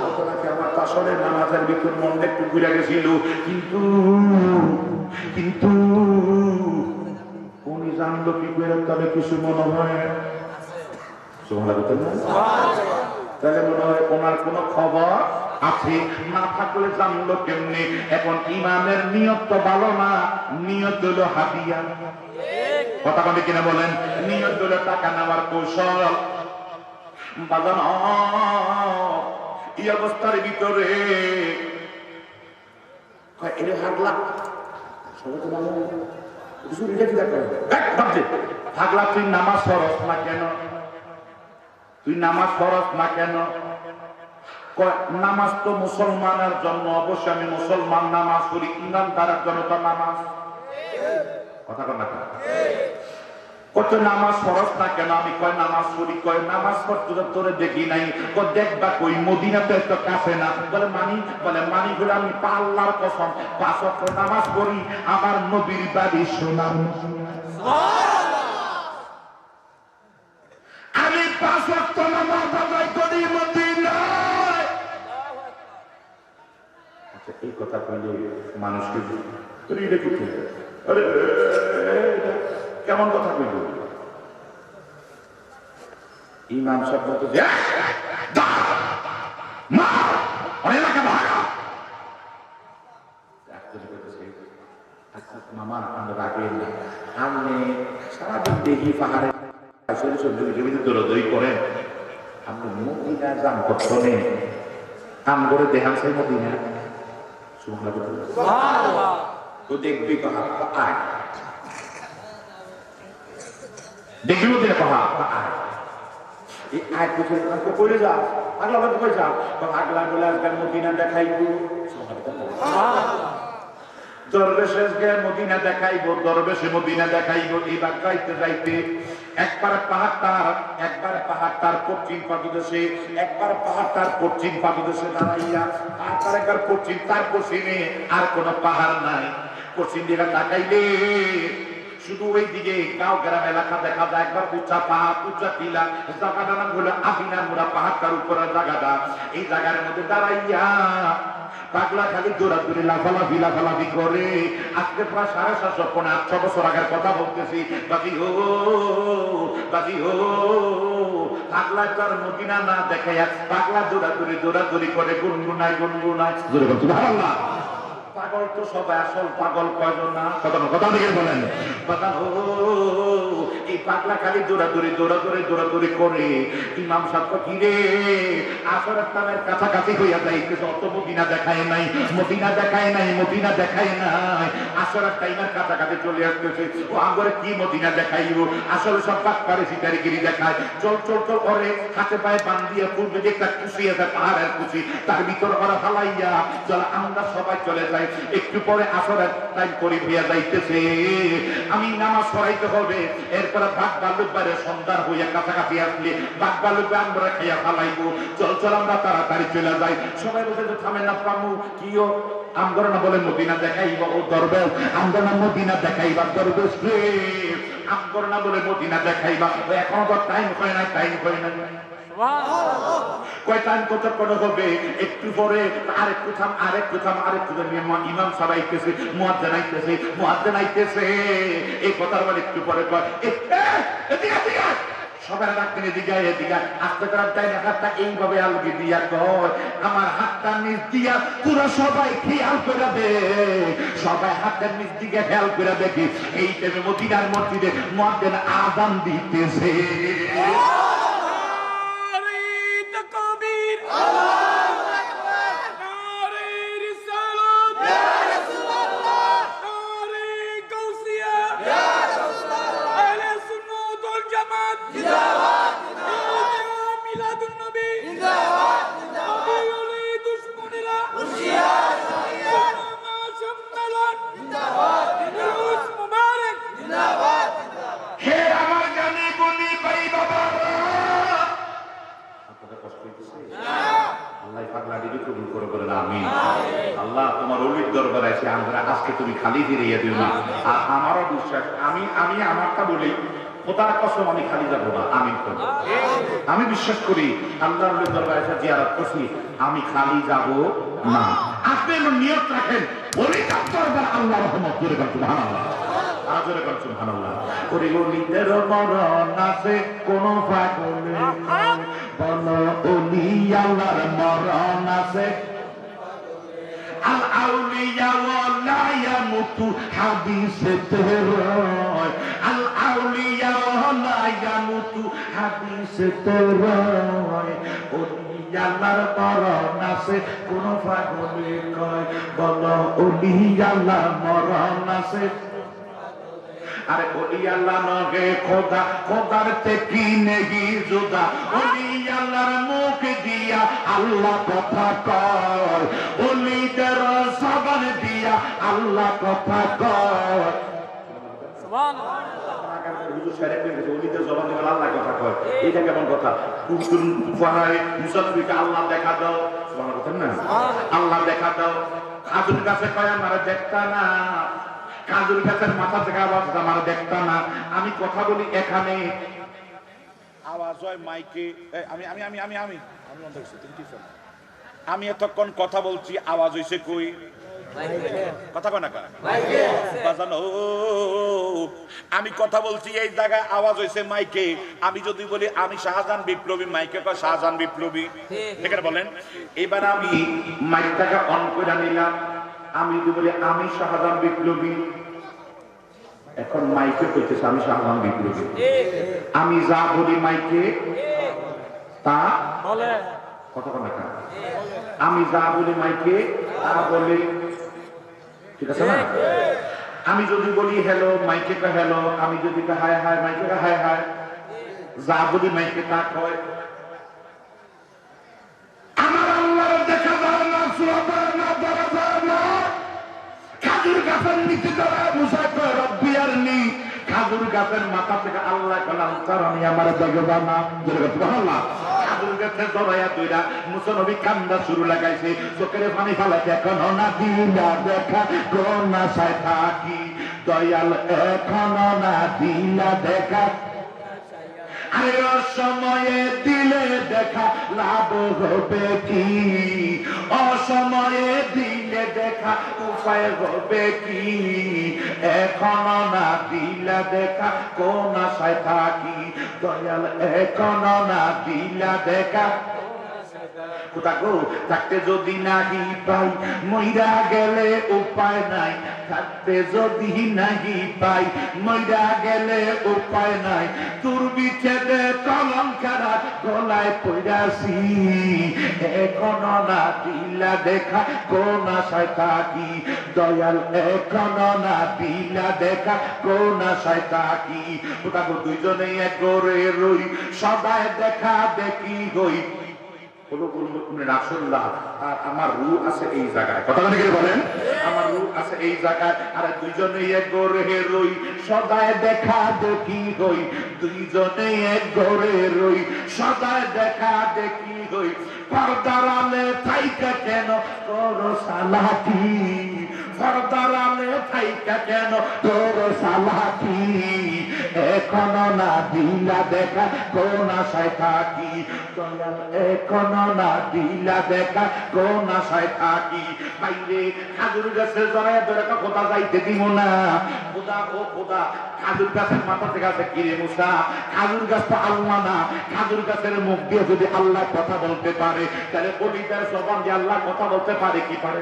ঘটনাকে আমার আসলে নামাজের ভিতর মনটা একটু ঘুরে গেছিল, কিন্তু কিন্তু উনি জানলো কি করে, তবে কিছু মনে হয় তাহলে মনে হয় ওনার কোন খবর আছে, না থাকলে জানলো কেমনি? এখন ইমামের নিয়ত তো ভালো না, নিয়ত হলো হাদিয়া, কথা বলে কিনা বলেন? নিয়ত হলো টাকা নেওয়ার কৌশল। বাজান এই অবস্থার ভিতরে হাগলা থাকলা, তুই নামাজ ফরজ না কেন? তুই নামাজ ফরজ না কেন? নামাজ তো মুসলমানের জন্য, অবশ্যই আমি মুসলমান নামাজ করি, ইমানদারের জন্য তো নামাজ। কথা কর না কত নামাজ ফরজ না কেন? আমি কয় নামাজ পড়ি, কয় নামাজ পড়তে তোরে দেখি নাই, দেখবা কই মদিনাতে তো কাছে না। বলে মানি, বলে মানি বলে আমি আল্লাহর কসম 5 ওয়াক্ত নামাজ পড়ি, আমার নবীর বাড়ি সোনার, আমি 5 ওয়াক্ত নামাজ আদায় করি মদিনায়। আচ্ছা, এই কথা কইলে মানুষকে কেমন কথা কইল? ইমাম সাহেব বলতেছে মামা আমরা রাখবেন না, আপনি সারাদিন দেখি পাহাড়ে দৌড়াদৌড়ি করেন, আপনি মদিনা যান কখনে কাম করে দেখান সেই মদিনা তো দেখবি আয় দেখবি মদিনা কহা আয় এই আয় পুজো করে যা আগলা কই যা আগলা বলে আজকাল মদিনা দেখাইব দরবেশকে মদিনা দেখাইব দরবেশে মদিনা দেখাইব। এবার যাইতে যাইতে একবার পাহাড় তার পশ্চিম পাদদেশে, একবার পাহাড় তার পশ্চিম পাদদেশে দাঁড়াইয়া আর একবার পশ্চিম তার পশ্চিমে আর কোন পাহাড় নাই। পশ্চিম দিকে তাকাইলে শুধু ওই দিকে গাঁও গ্রাম এলাকা দেখা যায়, একবার উঁচা পাহাড় উঁচা টিলা, জায়গাটার নাম হলো আবিনা মুরা পাহাড়টার উপরে জায়গাটা। এই জায়গার মধ্যে দাঁড়াইয়া পাগলা খালি দৌড়াদৌড়ি লাফালাফি করে। আজকে প্রায় 750-800 বছর আগের কথা বলতেছি। বাজি হো পাগলা তার মদিনা না দেখাইয়া পাগলা দৌড়াদৌড়ি করে গুনগুনায় সুবহানাল্লাহ। পাগল তো সবাই, আসল পাগল কয়জন না? কথা দিকে বলেন এই পাগলা খালি দৌড়াদৌড়ি করে। ইমাম সাহেব কি রে আসরের টাইমের কাছাকাছি হইয়া যাইতেছে, অত মদিনা দেখায় নাই আসরের টাইমের কাছাকাছি চলে আসতেছে। ও আঙ্গরে কি মদিনা দেখাইব? আসলে সব বাটপারে শিকারিগিরি দেখায়। চল করে হাতে পায়ে বান দিয়ে পূর্বে যে একটা কুচি আছে, পাহাড়ের কুচি, তার ভিতর ওরা ফালাইয়া চল আমরা সবাই চলে যাই। একটু পরে আসরের টাইম করি হইয়া যাইতেছে, আমি নামাজ পড়াইতে হবে। এরপরে বাঘ ভাল্লুক বাইরে সন্ধ্যার হইয়া কাছাকাছি আসলে বাঘ ভাল্লুক আমরা খাইয়া ফালাইবো। চল আমরা তাড়াতাড়ি চলে যাই। সবাই বলতে তো থামে না পামু কিও আমগর না বলে মদিনা দেখাইবা ও দরবেশ, আমগর না মদিনা দেখাইবা দরবেশ রে, আমগর না বলে মদিনা দেখাইবা। এখনো তো টাইম হয় না কয় টাইম কত হবে? একটু পরে আরেকটু থাম ইমাম সাহেব আইতেছে, মুয়াজ্জিন আইতেছে। এই কথার বলে একটু পরে কয় সবার রাখতে দিকে আস্তে করে ডাইনে হাতটা এইভাবে আলগি দিয়া কয় আমার হাতটা নিচ দিয়া পুরো সবাই খেয়াল করে দে, সবাই হাতের নিচ দিকে খেয়াল করে দেখি। এই টাইমে মদিনার মসজিদে মুয়াজ্জিন আযান দিতেছে। আল্লাহ তোমার অলির দরবারে এসে আমরা আজকে তুমি খালি ফিরিয়ে দিও না। আর আমারও বিশ্বাস, আমি আমারটা বলি খোদার কসম আমি খালি যাবো না। আমি বিশ্বাস করি আল্লাহর অলির দরবারে এসে জিয়ারত করছি, আমি খালি যাব না। আপনি এমন নিয়ত রাখেন অলির দরবার আল্লাহ রহমত করে করতে সুবহানাল্লাহ। আজরে করতে সুবহানাল্লাহ। ওরে অলিদের মরণ আছে কোন পাগলে বলো, অলি আল্লাহর মরণ আছে। আল আউলিয়া ওয়ালা ইয়ামুতু হাদিসেতে রয়, আল আউলিয়া ওয়ালা ইয়ামুতু হাদিসেতে রয়। ওলি আল্লাহর মরণ আছে কোন পাগলে কয় বলো, ওলি আল্লাহর মরণ আছে। আরে ওলি আল্লাহ নগে খোদা, খোদার থেকে নেহি জুদা। ওলি আল্লাহর মুখ দিয়া আল্লাহ কথা কয়, ওলিদের জবান দিয়া আল্লাহ কথা কয়। সুবহানাল্লাহ। ওলিদের জবান দিয়া আল্লাহ কথা কয়, এটা কেমন কথা? আল্লাহ দেখা দাও, আল্লাহ দেখা দাও। খাজুর কাছে কয় আমার দেখতা না, কাজুর গাছের মাথা থেকে আওয়াজ আমার দেখতা না। আমি কথা বলি এখানে আওয়াজ হয় মাইকে, আমি এতক্ষণ কথা বলছি আওয়াজ হয়েছে কই? কথা কয় না কা বাজানো আমি কথা বলছি এই জায়গায় আওয়াজ হয়েছে মাইকে আমি যদি বলি আমি শাহজাহান বিপ্লবী মাইকে কয় শাহজাহান বিপ্লবী ঠিক আছে বলেন এবার আমি মাইকটাকে অন করে নিলাম আমি যদি বলি আমি শাহজাহান বিপ্লবী এখন মাইকে কইতেছে আমি শাহজাহান বিপ্লবী আমি যা বলি মাইকে তা বলে কথা কয় না কা আমি যা বলি মাইকে তা বলে ঠিক আছে না আমি যদি বলি হ্যালো মাইকে কা হ্যালো আমি যদি কা হায় হায় মাইকে কা হায় হায় যা বলি মাইকে তা কয় আমার আল্লাহর দেখা যায় না সুরা না দরা যায় না খাজুর গাছের নিচে দাঁড়ায় মুসা কয় রব্বি আরনি খাজুর গাছের মাথা থেকে আল্লাহ কলাম তার আমি আমার দেখবা না সুবহানাল্লাহ খাজুর গাছের দরায়া দুইরা মুসা নবী কান্দা শুরু লাগাইছে চোখের পানি ফালাইতে এখনো না দিলা দেখা কোন আশায় থাকি দয়াল এখনো না দিলা দেখা আরে অসময়ে দিলে দেখা লাভ হবে কি অসময়ে দিলে দেখা উপায় হবে কি এখনো না দিলা দেখা কোন আশায় থাকি দয়াল এখনো না দিলা দেখা থাকতে যদি নাহি পাই মইরা গেলে উপায় নাই থাকতে যদি নাহি পাই মইরা গেলে উপায় নাই তোর বিচ্ছেদে কলম খারা গলায় পড়াছি এখনো না দিলা দেখা কোন আশায় থাকি দয়াল এখনো না দিলা দেখা কোন আশায় থাকি দুইজনে এক করে রই সবাই দেখা দেখি হই আমার রু আছে এই জায়গায় কথা বলেন আমার রু আছে এই জায়গায় আর দুইজনে এক গড়ে রই সদায় দেখা দেখি হই দুইজনে এক গড়ে রই সদায় দেখা দেখি হই পর্দার আলে থাইকা কেন করো সালাকি পর্দার আলে থাইকা কেন করো সালাকি এখনো না দিলা দেখা কোন আশায় থাকি এখনো না দিলা দেখা কোন আশায় থাকি বাইরে খাজুর গাছের জড়ায় ধরে খোদা যাইতে দিব না খোদা ও খোদা খাজুর গাছের মাথা থেকে আছে কিরে মুসা খাজুর গাছ তো আল্লাহ না খাজুর গাছের মুখ দিয়ে যদি আল্লাহ কথা বলতে পারে তাহলে কলিজার জবান দিয়ে আল্লাহ কথা বলতে পারে কি পারে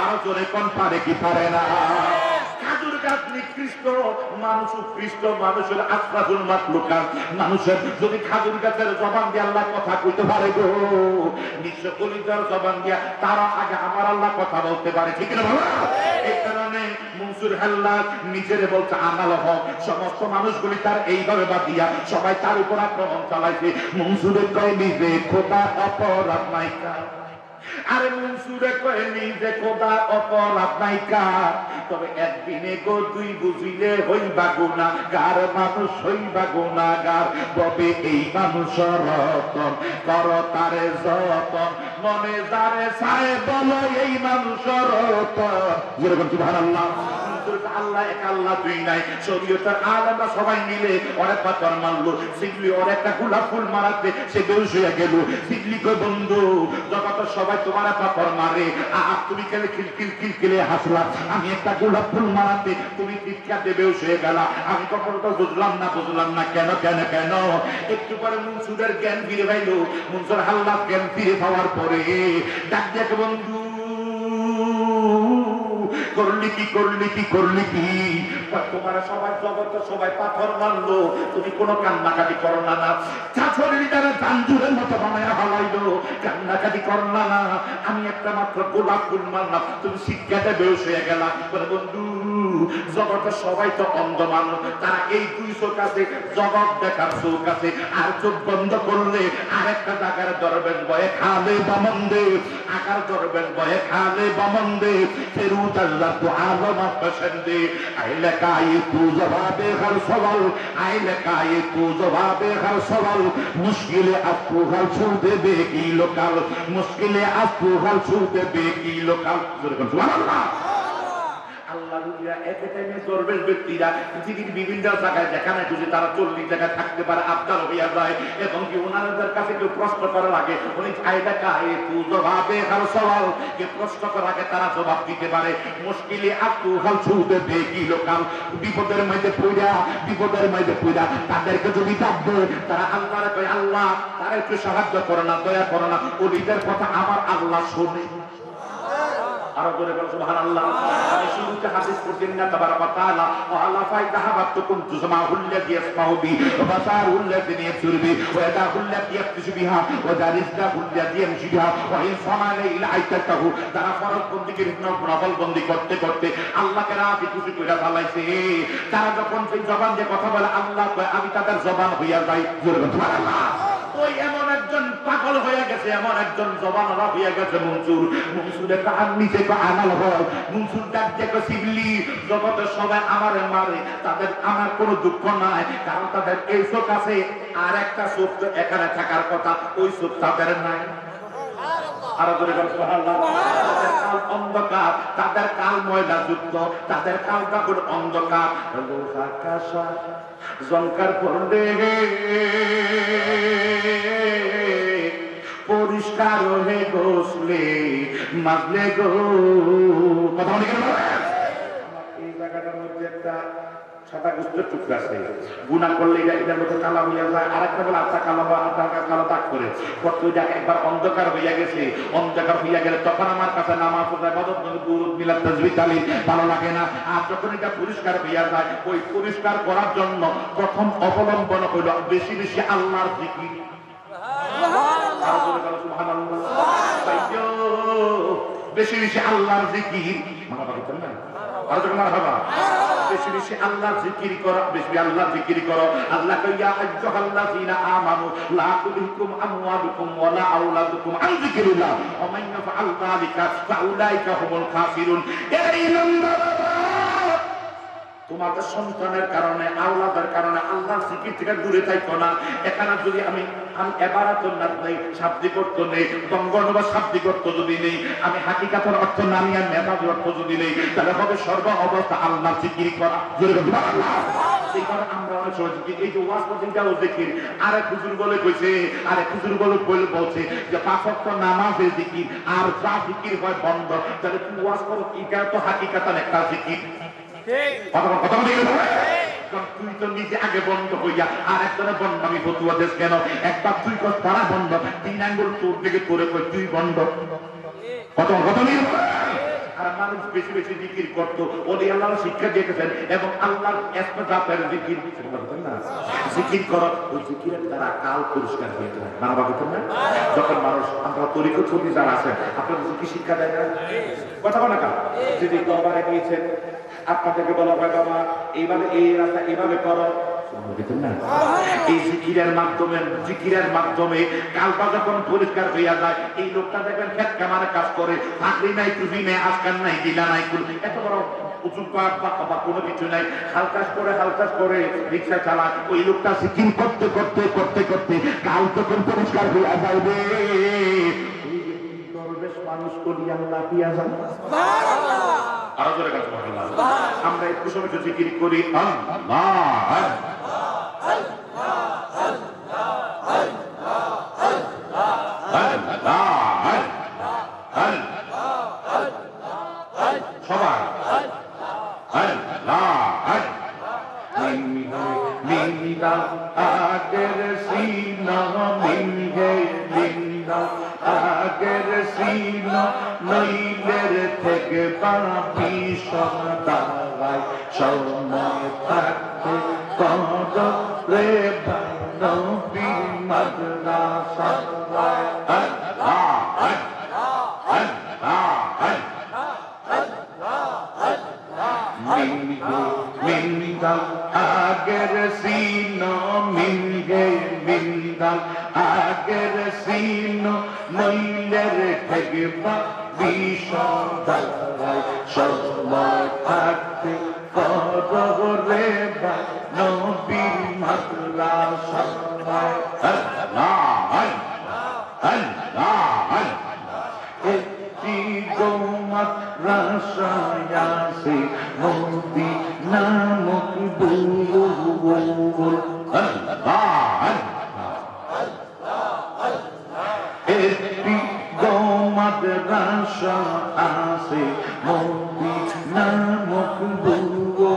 আরো জোরে কোন পারে কি পারে না খাজুর গাছ নিকৃষ্ট মানুষ উৎকৃষ্ট মানুষের আশরাফুল মাখলুকাত মানুষের যদি খাজুর গাছের জবান দিয়ে আল্লাহ কথা কইতে পারে গো নিঃস্ব কলিজার জবান দিয়া তারা আগে আমার আল্লাহ কথা বলতে পারে ঠিক না বাবা এই কারণে মনসুর হাল্লাদ নিজেরে বলছে আমাল হক সমস্ত মানুষগুলি তার এইভাবে বাদ দিয়া সবাই তার উপর আক্রমণ চালাইছে মনসুরে কয় নিজে খোদা অপরাধ নাই কার আরে মনসুরে কয় নিজে খোদা অপরাধ নাই কার তবে একদিনে গো দুই বুঝিলে হইবা গুনাহগার মানুষ হইবা গুনাহগার ববে এই মানুষের রতন কর তারে যতন মনে যারে চায় বলো এই মানুষের রতন যেরকম সুবহানাল্লাহ আল্লাহ এক আল্লাহ দুই নাই শরীয়তের আলেমরা সবাই মিলে অনেক পাথর মারলো সিগলি ওর একটা গোলাপ ফুল মারাতে সে বেহুশ হয়ে গেল সিগলি কই বন্ধু জগৎ সবাই তোমার পাথর মারে আর তুমি কেলে খিলখিল খিলখিলে হাসলা আমি একটা গোলাপ ফুল মারাতে তুমি চিৎকারে বেহুশ হয়ে গেলা আমি কখন তো বুঝলাম না কেন কেন কেন একটু পরে মনসুরের জ্ঞান ফিরে পাইলো মনসুর হাল্লাদ জ্ঞান ফিরে পাওয়ার পরে ডাক দেখে বন্ধু করলি কি তোমার সবাই জগৎ সবাই পাথর মারলো তুমি কোনো কান্নাকাটি করো না চাচরের দ্বারা জাঞ্জুরের মতো বানায় হালাইলো কান্নাকাটি করো না আমি একটা মাত্র গোলাপ ফুল মারলাম তুমি শিক্ষাতে বেহুশ হয়ে গেলা বন্ধু জগতের সবাই তো অন্ধ মানুষ তারা এই দুই চোখ আছে জগৎ দেখার চোখ আছে আর চোখ বন্ধ করলে আরেকটা জায়গার ধরবেন বয়ে খালে বামন্দে আকার ধরবেন বয়ে খালে বামন্দে ফেরুত আল্লাহ তো আলম পছন্দে আইলে কায়ে তু জবাবে হর সওয়াল আইলে কায়ে তু জবাবে হর সওয়াল মুশকিলে আপু হল ছুঁতে বেকি লোকাল মুশকিলে আপু হল ছুঁতে বেকি লোকাল সুবহানাল্লাহ আল্লাহ রুলিরা এক টাইমে দরবেশ ব্যক্তিরা পৃথিবীর বিভিন্ন জায়গায় যেখানে খুশি তারা 40 জায়গায় থাকতে পারে, আবদার হইয়া যায়। এবং কি ওনাদের কাছে কেউ প্রশ্ন করার আগে উনি চাইলে কাহে তু জবাবে হার সওয়াল, কে প্রশ্ন করার আগে তারা জবাব দিতে পারে। মুশকিলে আপু হাল ছুটে দেখি লোকাল, বিপদের মধ্যে পড়া তাদেরকে যদি ডাকবে তারা আল্লাহরে কয় আল্লাহ তারা একটু সাহায্য করো না, দয়া করো না, ওদের কথা আমার আল্লাহ শোনে। আরো করে বলো সুবহানাল্লাহ। আমি শুরুতে হাদিস পড়ছেন না তাবারাক ওয়া তাআলা ওয়া আলা ফাইদাহাবাতুকুম তুসমাউল্লাযী ইয়াসমাউ বি ওয়া বাসারুল্লাযী ইয়াবসুরু বি ওয়া ইয়াদাহুল্লাযী ইয়াবতিশু বিহা ওয়া দারিজদাহুল্লাযী ইয়ামশি বিহা ওয়া ইনসামানা ইলা আইতাতাহু। তারা ফরজ বন্দেগীর নফল বন্দি করতে করতে আল্লাহকে রাজি খুশি কইরা ফেলাইছে। তারা যখন সেই জবান দিয়ে কথা বলে আল্লাহ কয় আমি তাদের জবান হইয়া যাই। জোরে বলো সুবহানাল্লাহ। ওই এমন একজন পাগল হয়ে গেছে, এমন একজন জবানরা হয়ে গেছে মনসুরের কান নিচে আনাল হয়। মনসুর ডাক দেখো শিবলি জগতে সবাই আমারে মারে, তাদের আমার কোনো দুঃখ নাই, কারণ তাদের এই চোখ আছে, আর একটা চোখ তো এখানে থাকার কথা, ওই চোখ তাদের নাই। আরো করে সুবহানাল্লাহ। তাদের কাল অন্ধকার, তাদের কাল ময়লা যুক্ত, তাদের কাল তখন অন্ধকার। আকাশা জঙ্কার পড়ে পরিষ্কার হয়ে গোসলে মাজলে গো। কথা বলি কেন? এই জায়গাটার মধ্যে একটা সাদা গোস্তের টুকরা আছে, গুনাহ করলে এটার মধ্যে কালা হইয়া যায়, আর একটা বলে আচ্ছা কালো কালো দাগ করে কতটা একবার অন্ধকার হইয়া গেছে। অন্ধকার হইয়া গেলে তখন আমার কাছে নামাজ পড়া ইবাদত দুরূদ মিলাদ তাসবিহ তাহলিল ভালো লাগে না। আর যখন এটা পরিষ্কার হইয়া যায়, ওই পরিষ্কার করার জন্য প্রথম অবলম্বন হইল বেশি বেশি আল্লাহর জিকির। বেশি বেশি আল্লাহর জিকির, বেশি বেশি আল্লাহ জিকির করো, বেশি আল্লাহ জিকির করো। আল্লাহ কইয়া আইয়ুহাল্লাযীনা আমানু লা তুলহিকুম আমওয়ালুকুম ওয়ালা আওলাদুকুম আন যিকরিল্লাহ ওয়া মান ইয়াফআল যালিকা ফাউলাইকা হুমুল খাসিরুন। এই নম্বররা তোমাদের সন্তানের কারণে, আওলাদের কারণে আল্লাহর জিকির থেকে দূরে থাকো না। এখানে যদি আমি এবারাতুন নাস নেই, শাব্দিক অর্থ নেই, দঙ্গন বা শাব্দিক অর্থ যদি নেই, আমি হাকিকাতের অর্থ না নিয়ে মেধাবী অর্থ যদি নেই, তাহলে হবে সর্ব অবস্থা আল্লাহর জিকির করা। জোরে বলুন সুবহানাল্লাহ। এই কারণে আমরা অনেক সময় জিকির, এই যে ওয়াজ করছেন কেন জিকির, আরেক হুজুর বলে কইছে, আরেক হুজুর বলছে যে পাঁচ ওয়াক্ত নামাজের জিকির আর যা জিকির হয় বন্ধ। তাহলে তুমি ওয়াজ করো, এটা তো হাকিকাতের একটা জিকির। তুই তো নিজে আগে বন্ধ হইয়া আর একজনের বন্ধ আমি ফতুয়া দেশ কেন? একবার তুই কর তারা বন্ধ, 3 আঙ্গুল তোর দিকে তোরে কই তুই বন্ধ। কত নেই। আর মানুষ বেশি বেশি জিকির করতো, ওলি আল্লাহ শিক্ষা দিয়েছেন এবং আল্লাহর ইসতিগফারের জিকির না জিকির করো, ওই জিকিরের দ্বারা কাল পরিষ্কার হয়ে যায়। মানবা কথা না? যখন মানুষ আমরা তরিকত চলি যারা আছেন, আপনাদের জিকির শিক্ষা দেয় না? কথা বলে না? যদি দরবারে গিয়েছেন, আপনাদেরকে বলা হয় বাবা এইভাবে এই রাস্তা এইভাবে করো, এই জিকিরের মাধ্যমে কালবা যখন পরিষ্কার হইয়া যায়, এই লোকটা দেখবেন খেত কামারে কাজ করে, চাকরি নাই, টুপি নেই, আজকাল নাই, দিলা নাই, এত বড় উঁচু বা কোনো কিছু নাই, হালকাস করে রিক্সা চালায়। ওই লোকটা জিকির করতে করতে করতে করতে কাল তখন পরিষ্কার হইয়া যাবে। মানুষ করি আল্লাহ পিয়া যাবে। আরো জোরে কাজ করতে হবে। আমরা একটু সময় জিকির করি আল্লাহ সবাই আগের সিনা মিলগে লিন্দা আগের সিনা নইলের থেকে পাপি সদাই সময় থাকতে কর রে নবী মাদ্রাসা। আগের সিনো মিলগে বিন্দাল আগের সিনো নইলের ঠেকবা বিষদাই সময় থাকতে কররে বা নবীর মাদ্রাসা। আল্লাহ একটি গোমাদ্রাসায় আছে একটি মাদ্রাসা আছে মদিনা নামক বুয়ো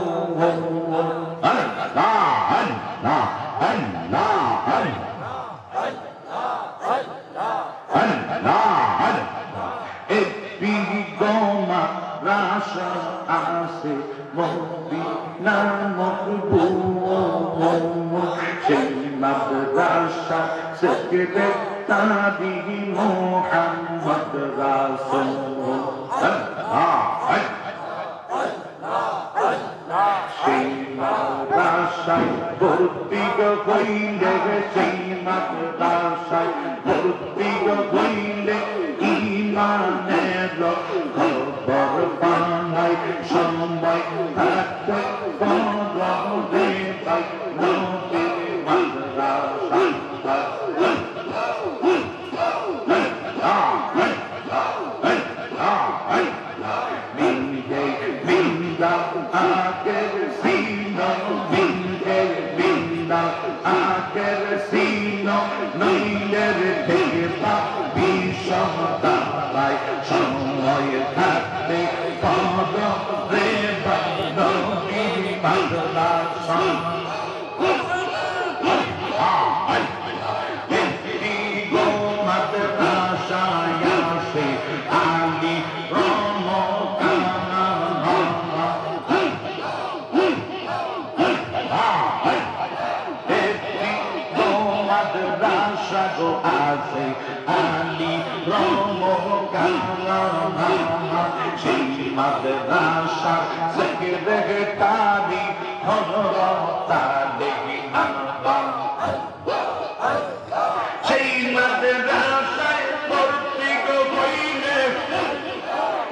একটি মাদ্রাসা আছে মদিনা নামক বুয়ো সেই মাদ্রাসা সেক্রেটারি মুহাম্মদ রাসূলুল্লাহ সেই মাদ্রাসায় ভর্তি হইলে সেই মাদ্রাসায় ভর্তি হইলে ইমানের খবর পানাই সময় থাকতে পরবে তাই নবীর মাদ্রাসা সময় থাকতে পরবে নবীর মাদ্রাসা আছে আলী সেই মাদ্রাসা সেক্রেটারি হযরত আলী সেই মাদ্রাসায় ভর্তি হইলে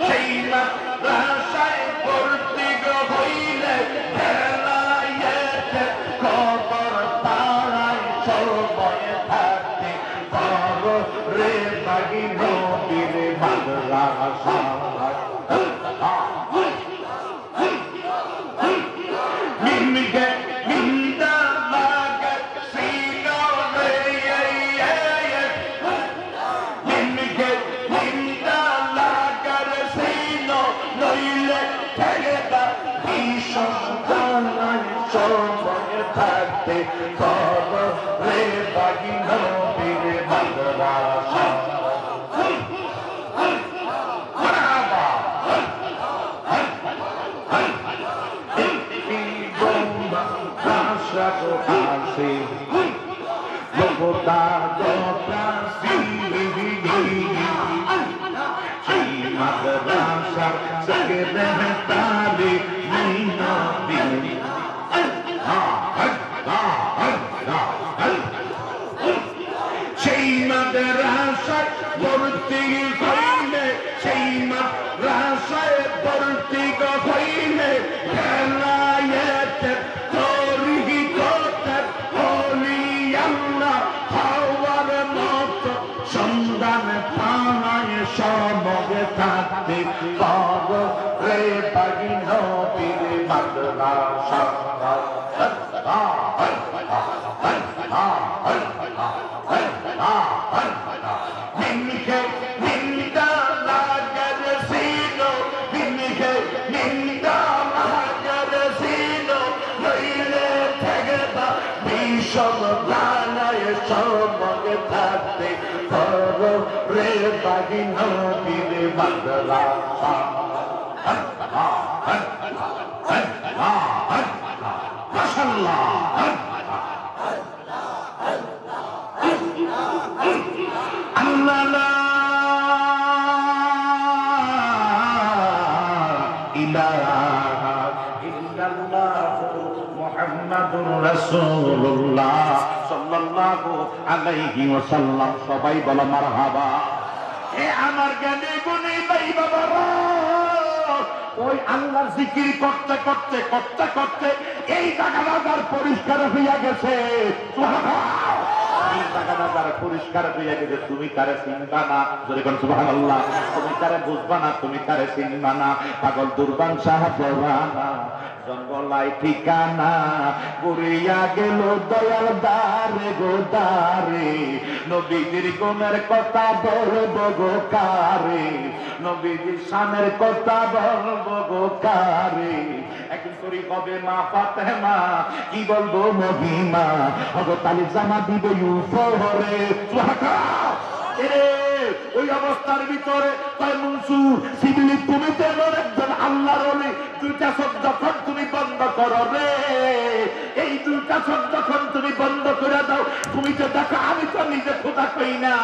সেই মাদ্রাসায় ভর্তি হইলে খেলায়েতে খবর তারাই সময় থাকতে পারো রে বাগি নবীর মাদ্রাসা সময় থাকতে রে বাগি নবীর মাদ্রাসা আছে লোকটা সেই মাদ্রাসা সেক্রেটারি সেই মাদ্রাসায় ভর্তি হইলে সেই মাদ্রাসায় ভর্তি হইলে খেলায়েতে তরিকতের ওলি আল্লাহ হওয়ার মতো সন্ধান পানায় সময় থাকতে পারো রে বাগি নবীর মাদ্রাসা সময় থাকতে পারো রে বাগি নবীর মাদ্রাসা মাশাআল্লাহ আল্লাহ লা ইলাহা ইল্লাল্লাহ মুহাম্মাদুর রাসূলুল্লাহ সাল্লাল্লাহু আলাইহি ওয়াসাল্লাম সবাই বলো মারহাবা এ আমার জ্ঞানী গুণী ভাই বাবারা ওই আল্লাহর জিকির করতে করতে করতে করতে এই জায়গাটা পরিষ্কার হইয়া গেছে সুবহানাল্লাহ এই জায়গাটা পরিষ্কার হইয়া গেছে তুমি কারে চিনবা না জোরে কোন সুবহানাল্লাহ তুমি কারে বুঝবা না তুমি কারে চিনবা না পাগল দুর্বান সাহাব না জঙ্গলায় ঠিকানা পুরিয়া গেল দয়াল দারে গো দারে নবীজির গুণের কথা বলবো গো কারে নবীজির শানের কথা বলবো গো কারে একদিন তোরই হবে মা ফাতেমা কি বলবো মহিমা অগো তালি জামা দিবে ইউফরে ওই অবস্থার ভিতরে কয় মনসুর সিবিলি তুমি তো এমন একজন আল্লাহর ওলি দুইটা চোখ যখন তুমি বন্ধ করো রে এই দুইটা চোখ যখন তুমি বন্ধ করে দাও তুমি তো দেখো আমি তো নিজে খোদা কই না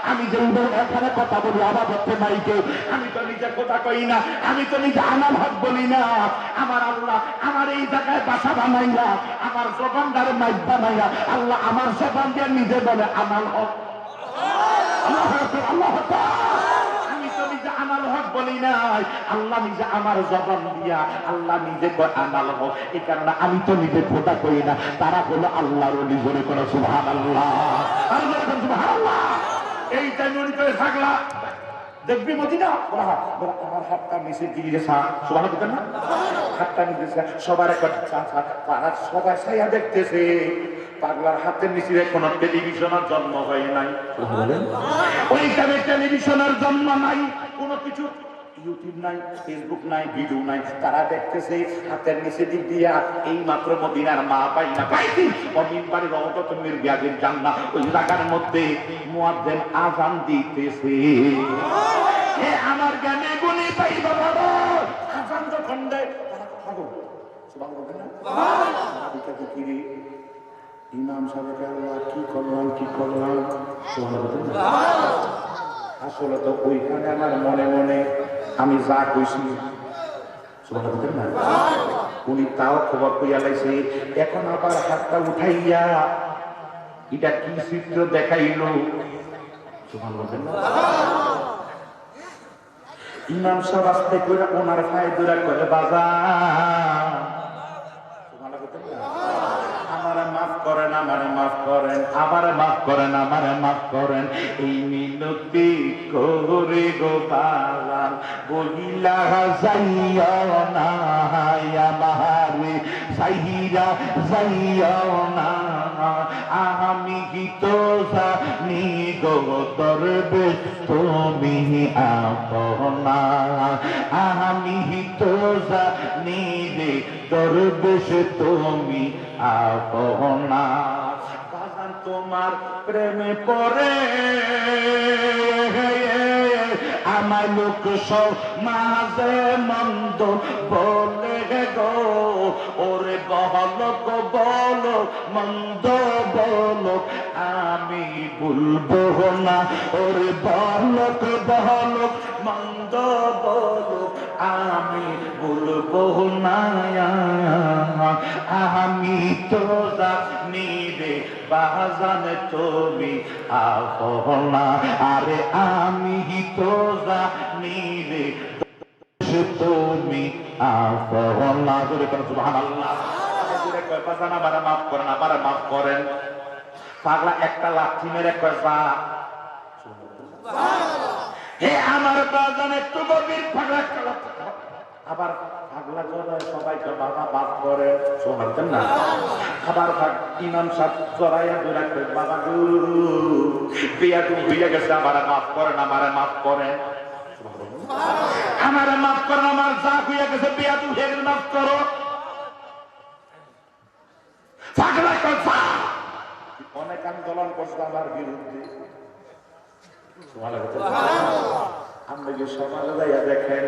আমি যে এখানে কথা বলি আবার হচ্ছে নাই কেউ আমি তো নিজে খোদা কই না আমি তো নিজে আনাল হক বলি না আমার আল্লাহ আমার এই জায়গায় বাসা বানাইলা আমার জবানদার মাইক বানাইলা আল্লাহ আমার জবান দিয়ে নিজে বলে আনাল হক আমি তো নিজে আনাল হক বলি নাই আল্লাহ নিজে আমার জবান দিয়া আল্লাহ নিজে আনাল হক এই কারণে আমি তো নিজে খোদা করি না তারা হলো আল্লাহর ওলি বলে কোনো সুবহানাল্লাহ সুবহানাল্লাহ এই টাইমে করে থাকলা দেখবি মদিনা আমার হাতটা নিচে দিয়ে সুবহানাল্লাহ দেখেন না হাতটা নিচে সবার একটা তারা সবাই ছায়া দেখতেছে পাগলার হাতের নিচে কোন টেলিভিশনের জন্ম হয় নাই ওইখানে টেলিভিশনের জন্ম নাই কোনো কিছু ইউটিউব নাই ফেসবুক নাই ভিডিও নাই তারা দেখতেছে হাতের নিচে দিক দিয়া এই মাত্র মদিনার মা পাই না পাইছি অমিনবাড়ির রওজাতুল বিয়াজির জান্নাত ওই জায়গার মধ্যে মুয়াজ্জিন আযান দিতেছে এ আমার গানে গুনি পাই বাবা আযান যখন দেয় তারা পাগল সুবহানাল্লাহ কি রে ইমাম সাহেব আল্লাহ কি করলাম আসলে তো ওইখানে আমার মনে মনে আমি যা কইছি উনি তাও খবর কইয়া লাইছে এখন আবার হাতটা উঠাইয়া এটা কি চিত্র দেখাইল ইমাম সাহেব আসতে করে ওনার ফায় দূরা করে বাজার মাফ করেন আমারে মাফ করেন আমারে মাফ করেন আমারে মাফ করেন এই মিনতি করে গো বালান বলিলা যাইও না আমারে সাইরা যাইও না আমি তো জানি গো দরবেশ তুমি আপনা আমি তো জানি রে দরবেশ তুমি আপনা বাজান তোমার প্রেমে পড়ে আমার লোক সব মাঝে মন্দ বলে গো ওরে বহলক বলো মন্দ বলো আমি বলবো না ওরে বহলক বহলক মন্দ বলো আমি বলবো না আমি তো জানি রে বাজান তুমি আপনা আরে আমি তো জানি রে তুমি আপনা জোরে করে সুবহানাল্লাহ জোরে কয় বাজান আমারে মাফ করেন আমারে মাফ করেন পাগলা একটা লাথি মেরে কয় যা হে আমার বাজান একটু গভীর পাগলা আবার পাগলা জড়ায় সবাই তো বাবা মাফ করে শোনাতেন না আবার ইমাম সাহেব জড়াইয়া দূরে কয় বাবা গো বিয়া তুমি হইয়া গেছে আমারে মাফ করেন আমারে মাফ করেন আমারে মাফ করেন আমার যা হইয়া গেছে বিয়া তুমি হয়ে গেছে মাফ করো পাগলা কয় যা অনেক আন্দোলন করছে আমার বিরুদ্ধে আমরা যে সমাজে যাইয়া দেখেন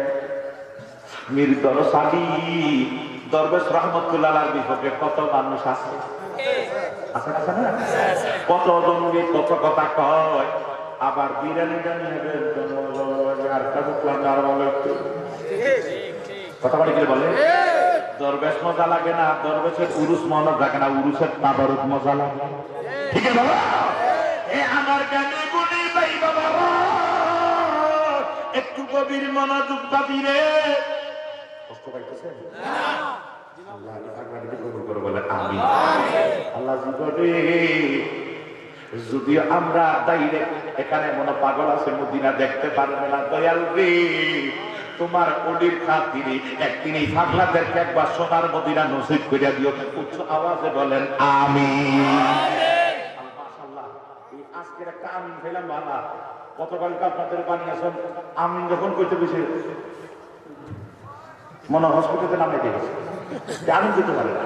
মীর দরসালি দরবেশ রহমতুল্লাহ আলাইহির বিপক্ষে কত মানুষ আছে আছে না কত জনকে কত কথা কয় আবার বিরানি আর কথা বলে কি বলে দরবেশ মজা লাগে না দরবেশের উরুস মনে থাকে না উরুসের তাবারুক মজা লাগে ঠিক আছে বাবা এ আমার গানে গুনি ভাই বাবা একটু গভীর মনোযোগ দাবি রে কষ্ট পাইতেছেন আল্লাহ পাগলাকে কবুল করে বলে আমিন আল্লাহ জীবনে যদিও আমরা ডাইরেক্ট এখানে মনে পাগল আছে মদিনা দেখতে পারবে না দয়াল রে তোমার ওলির খাতিরে একদিন এই পাগলাদেরকে একবার সোনার মদিনা নসিব করিয়া দিও। উচ্চ আওয়াজে বলেন আমিন। মাশাআল্লাহ, এই আজকের একটা আমিন হইলাম বাবা। গতকালকে আপনাদের বানিয়েছেন আমিন যখন কইতে বসে মনে হসপিটালে নামে দিয়েছে আমিন দিতে পারে না।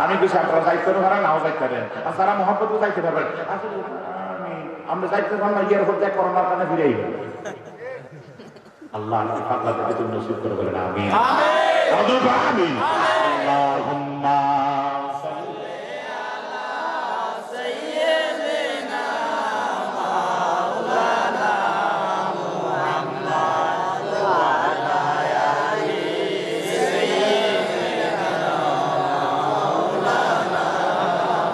আমি বেশি আপনারা যাইতে পারেন, নাও যাইতে পারেন, আর যারা মহব্বত যাইতে পারবেন। আমরা যাইতে পারলাম না, ইয়ার হতে করোনার কারণে ফিরে আইবেন। আল্লাহ পাগলা থেকে তুমি নসিব করে বলেন আমিন। আমিন। আল্লাহুম্মা সাল্লি আলা সাইয়্যিদিনা মাওলানা মুহাম্মদ ওয়া আলা আলি সাইয়্যিদিনা মাওলানা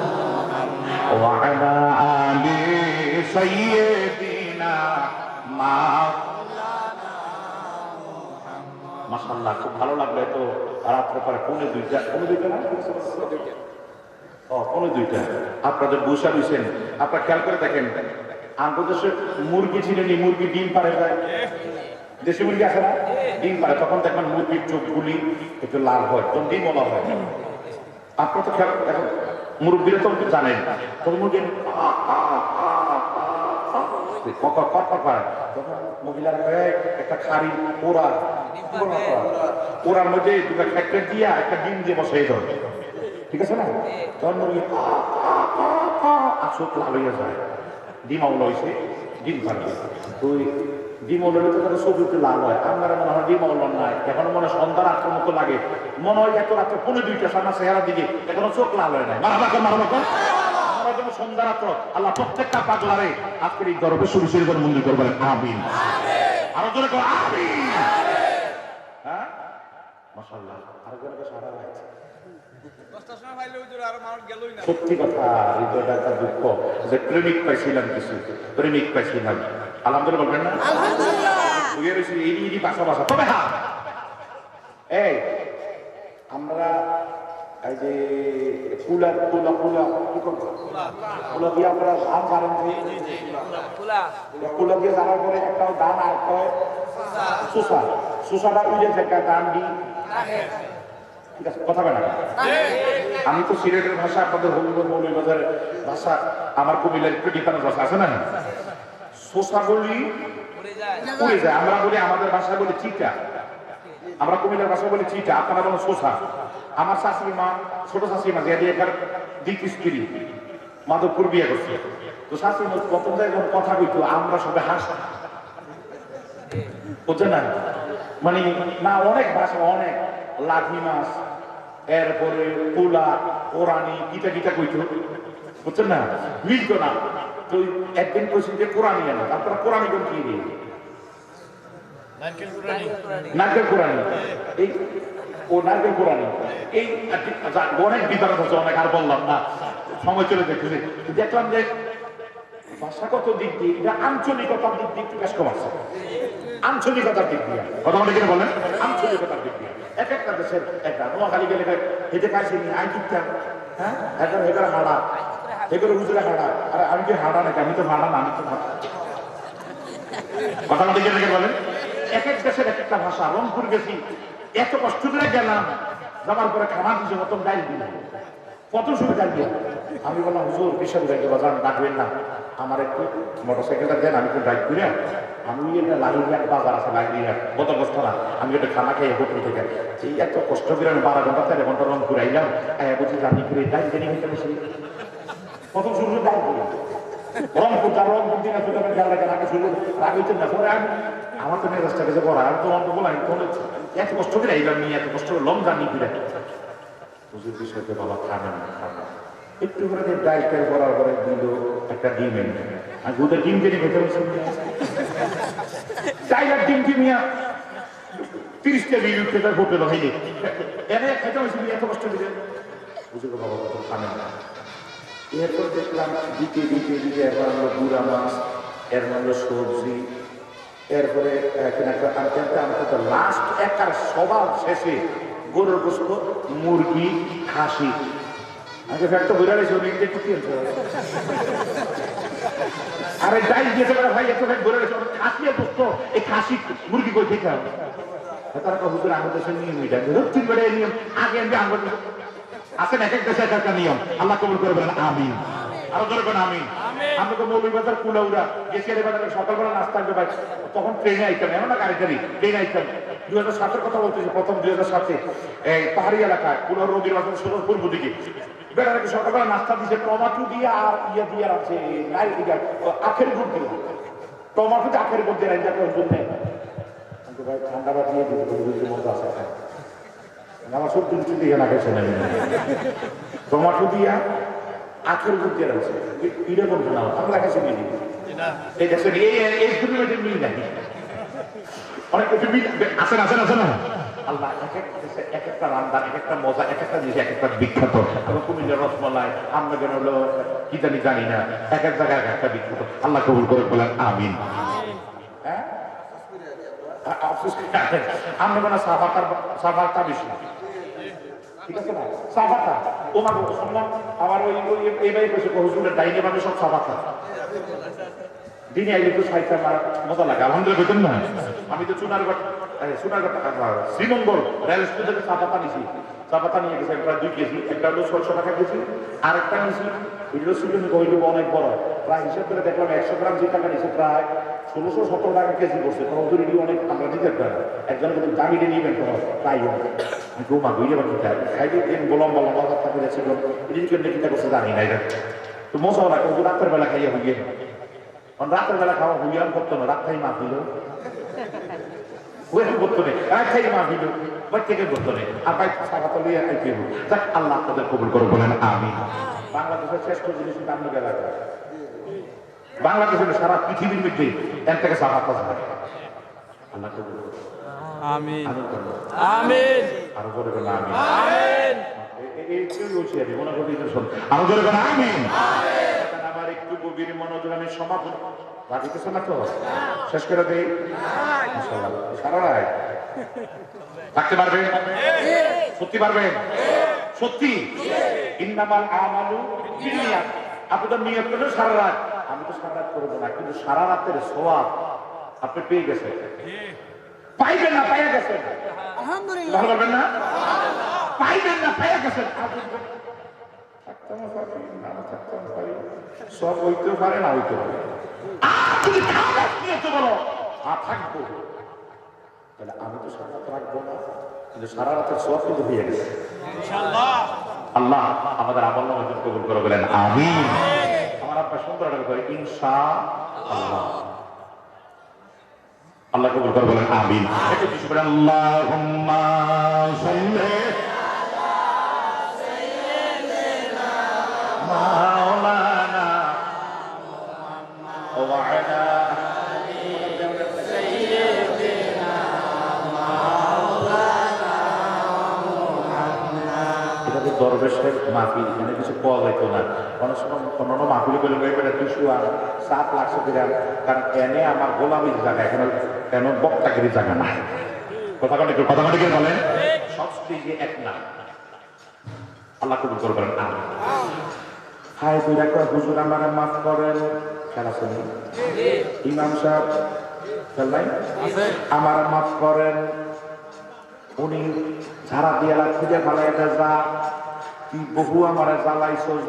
মুহাম্মদ ওয়া আলা আলি সাইয়্যিদিনা মাশাআল্লাহ, খুব ভালো লাগলো। তো রাত্রে পরে পৌনে দুইটা না পৌনে দুইটা আপনাদের বসা দিয়েছেন। আপনারা খেয়াল করে দেখেন, আন্তর্দেশে মুরগি ছিলেন, মুরগি ডিম পারে যায়, দেশি মুরগি আছে না, ডিম পারে, তখন দেখবেন মুরগির চোখগুলি একটু লাল হয়, তখন ডিম বলা হয়। আপনারা তো খেয়াল এখন মুরব্বীরা তো জানেন, তখন মুরগি মহিলার একটা খাড়ি ওরার মধ্যে দুটা ফ্যাক্টর দিয়া একটা ডিম দিয়ে বসাই ধরে, ঠিক আছে না? তখন মুরগি চোখ লাল হইয়া যায়, ডিম আউল হয়েছে, ডিম পারবে। তো ডিম আউলের তো চোখ একটু লাল হয়। আমার মনে হয় ডিম আউল নাই, এখন মনে হয় সন্ধ্যা রাত্রের মতো লাগে, মনে হয় এত রাত্রে পৌনে দুইটা সামনে চেহারা দিকে এখনো চোখ লাল হয় নাই। সন্ধ্যা রাত্র আল্লাহ প্রত্যেকটা পাগলারে আজকের এই দরবে শুরু শুরু করে মন্দির করবেন আমিন। আরো জোরে করো আমিন। হ্যাঁ মাশাআল্লাহ, আরো জোরে সারা হয়েছে। সত্যি কথা, হৃদয়টা একটা দুঃখ যে প্রেমিক পাইছিলাম, কিছু প্রেমিক পাইছিলাম। আলহামদুলিল্লাহ বলবেন না? এই বাসা বাসা। তবে হ্যাঁ, এই আমরা এই যে কুলা কুলা কুলা কি করবো, কুলা দিয়ে আমরা ধান জানেন, কুলা দিয়ে জানার পরে একটাও ধান আর শোষা, শোষাটা উঠে থেকে ধান দিই, ঠিক আছে? কথা বলে আমি তো সিলেটের ভাষা, আপনাদের হবিগঞ্জ মৌলভীবাজারের ভাষা, আমার কুমিল্লার একটু ডিফারেন্স ভাষা আছে না? শোষাগুলি উড়ে যায়, আমরা বলি, আমাদের ভাষা বলি চিটা, আমরা কুমিল্লার ভাষা বলি চিটা, আপনারা বলেন শোষা। আমার শাশুড়ি মা, ছোট শাশুড়ি মা যে এখানে দ্বিতীয় স্ত্রী মাধবপুর বিয়ে করছে, তো শাশুড়ি মা প্রথম যখন কথা কইতো আমরা সবাই হাসতাম, বুঝছেন না? মানে না, অনেক ভাষা, অনেক লাঠি মাছ, এরপরে পোলা কোরআনি গীতা গীতা কইতো, বুঝছেন না? মিলতো না। তো একদিন কইছেন যে কোরআনি আনো, আপনারা কোরআনি কোন কি দিয়ে নারকেল কোরআনি, এই ও নারকেল কোরআনি, এই অনেক বিতরণ হচ্ছে, অনেক আর বললাম না, সময় চলে দেখতেছি। দেখলাম যে ভাষাগত দিক দিয়ে এটা আঞ্চলিকতার দিক দিয়ে একটু বেশ কম আছে, আঞ্চলিকতার দিক দিয়ে কথা বলে কিনা বলেন, আঞ্চলিকতার দিক দিয়ে এক একটা দেশের একটা নোয়াখালী গেলে হেঁটে খাইছি আই কিনতাম, হ্যাঁ এখন এগুলো হাড়া, এগুলো হুজুরে হাড়া, আরে আমি কি হাড়া নাকি? আমি তো হাড়া না, আমি তো কথা বলে কিনা বলেন। এক এক দেশের এক একটা ভাষা। রংপুর গেছি, এত কষ্ট করে গেলাম, যাবার পরে খানা দিয়েছে মতন ডাইল দিল, কত সুবিধা দিয়ে। আমি বললাম হুজুর বিশাল ব্যাংকে বাজার ডাকবেন না, আমার একটু মোটরসাইকেলটা দেন, আমি একটু ড্রাইভ করে আমি লাহিরিয়ার বাজার আছে, লাহিরিয়ার কত কষ্ট না, আমি একটু খানা খেয়ে হোটেল থেকে এই এত কষ্ট করে আমি 12 ঘন্টা 13 ঘন্টা রংপুর আইলাম, বুঝি জানি করে ডাইল দেনি হইতে বেশি প্রথম শুরু ডাইল দিল রংপুর, তার রংপুর দিনে সুতরাং খেয়াল রাখেন, আগে শুরু রাগ হইতেন না, পরে আমি আমার তো মেজাজটা গেছে করা, আমি তো অন্ত বলাই এত কষ্ট করে আইলাম, নিয়ে এত কষ্ট করে লং জার্নি করে হুজুর বিষয়কে বাবা খাবেন না, খাবেন একটু করে ডাইল তেল করার পরে দিল একটা ডিম এনে, আর দুধের ডিম কিনে খেতে বলছেন, ডাইল আর ডিম কিনিয়া 30টা বিল উঠতে তার হোটেল হয়নি, এনে খেতে হয়েছে, এত কষ্ট দিলেন হুজুরকে বাবা কত খাবেন না। এরপর দেখলাম দিতে দিতে দিতে এরপর আমরা গুঁড়া মাছ, এর মধ্যে সবজি, এরপরে আনতে আনতে লাস্ট একবার সবার শেষে গরুর গোস্ত, মুরগি, খাসি। আগে ফ্যাক্ট ঘুরে গেছে, আরে ডাইল দিয়েছে ভাই, এত ফ্যাক্ট ঘুরে গেছে, খাসি আর গোস্ত, এই খাসি মুরগি কই খেতে হবে? তারা হুজুর আমাদের দেশের নিয়ম এটা দক্ষিণ বেড়ে নিয়ম আগে আমি আমাদের আসেন এক এক দেশে এক একটা নিয়ম আল্লাহ কবুল করবেন আমিন আরো ধরবেন আমিন আমরা তো মৌলভীবাজার কুলাউড়া গেছিয়ারি বাজারে সকালবেলা নাস্তা আসবে ভাই তখন ট্রেনে আইতাম এমন না গাড়ি ট্রেনে আইতাম 2007-এর কথা বলতেছি প্রথম 2007-এ এই পাহাড়ি এলাকায় কুলাউড়া রবির বাজার সুন্দর পূর্ব দিকে বেড়াকে সকালবেলা নাস্তা দিচ্ছে টমাটো দিয়ে আর ইয়ে দিয়ে আছে আখের গুড় দিয়ে টমাটোতে আখের গুড় দিয়ে রাইজা করে জন্য ভাই ঠান্ডা বাদ দিয়ে দিতে মতো আছে আমার সব তুমি দিয়ে না খেয়েছে টমাটো দিয়া আখের গুড় দিয়ে রাখছে ইড়ে বলছে না আমরা কাছে মিলি এই দেখছেন এই দুর্নীতির মিল নাকি অনেক কিছু মিল আসেন আসেন আসেন না আল্লাহ এক একটা রান্না এক একটা মজা এক একটা জিনিস এক একটা বিখ্যাত কুমিল্লার রসমলাই আমরা যেন হলো কি জানি না এক এক জায়গায় এক একটা বিখ্যাত আল্লাহ কবুল করে বলেন আমিন হ্যাঁ আমরা কোনো সাফারটা বেশি ঠিক আছে না সাফারটা তোমার শুনলাম আমার ওই এইভাবে বসে হুজুরের ডাইনে ভাবে সব সাফারটা দিনে আইলে তো সাইতে আমার মজা লাগে আলহামদুলিল্লাহ বুঝলেন না আমি তো সোনারগড় শ্রীমঙ্গল রেল স্টেশন থেকে চাপাতা নিয়ে গেছি প্রায় 2 কেজি একটা হলো 600 টাকা কেজি আর একটা নিয়েছি এগুলো সিজনে কইল অনেক বড় প্রায় হিসাব করে দেখলাম 100 গ্রাম যে টাকা নিয়েছে প্রায় 1617 টাকা কেজি পড়ছে তখন অনেক আমরা দিতে পারি একজন কিন্তু দামিটা নিবেন তো তাই আমি ঘুমা বুঝলে বা কিতা খাইতে দিন বললাম কথা বলেছি এদিন জন্য কিতা করছে জানি না এটা তো মজাও লাগে কিন্তু রাতের বেলা খাইয়া হইয়ে কারণ রাতের বেলা খাওয়া হইয়াম করতো না রাত খাই মা দিল করতো নেই রাত খাই মা দিল থেকে করতো নেই আর ভাই সাকাত লিয়ে আইতে যাক আল্লাহ আপনাদের কবুল করে বলেন আমি বাংলাদেশের শ্রেষ্ঠ জিনিস নামে এলাকা বাংলাদেশের সারা পৃথিবীর মধ্যে এর থেকে সাফাত আছে আল্লাহ কবুল আমিন আমিন আরো করে বলেন আমিন আমিন এই কি হচ্ছে আমি মনে করি শুন আরো করে বলেন আমিন আমিন আমার একটু গভীর মনোযোগ আমি সমাপন রাখিতেছ না তো শেষ করে দেই ইনশাআল্লাহ সারা রাত থাকতে পারবেন সত্যি পারবেন সত্যি ইন্নামাল আমালু বিনিয়াত আপনি তো নিয়ত করলে সারা রাত আমি তো সারা রাত করবো না কিন্তু সারা রাতের সওয়াব আপনি পেয়ে গেছেন পাইবেন না পাইয়া গেছেন আলহামদুলিল্লাহ বলবেন না পাইবেন না পাইয়া গেছেন সব হইতেও পারে না হইতে পারে যদি খারাপ নিয়ত করো থাকবো তাহলে আমি তো সারা রাত রাখবো না কিন্তু সারা রাতের সওয়াব কিন্তু হয়ে গেছে ইনশাআল্লাহ আল্লাহ আমাদের আমল নামাজ কবুল করে বলেন আমিন আমার আব্বা সুন্দর করে ইনশাআল্লাহ আল্লাহ কবুল করে বলেন আমিন একটু কিছু বলেন আল্লাহুম্মা সাল্লি আলা সাইয়্যিদিনা মাওলানা মুহাম্মদ ওয়া আলা দরবেশের মাহফিল এখানে কিছু পাওয়া যেত না অনেক সময় অন্যান্য মাহফিল করে বেড়ে 207 লাখ গ্রাম কারণ এনে আমার গোলামির জায়গা এখানে কেন বক্তাগিরি জায়গা না কথা কথা বলেন সব স্টেজে এক না আল্লাহ কবুল করবেন হাই দুই রাখা হুজুর আমার মাফ করেন খেলা শুনি ইমাম সাহেব খেল নাই আমার মাফ করেন উনি ঝাড়া দিয়ে খুঁজে ফেলাই যা তুই বহু আমার জ্বালাইছস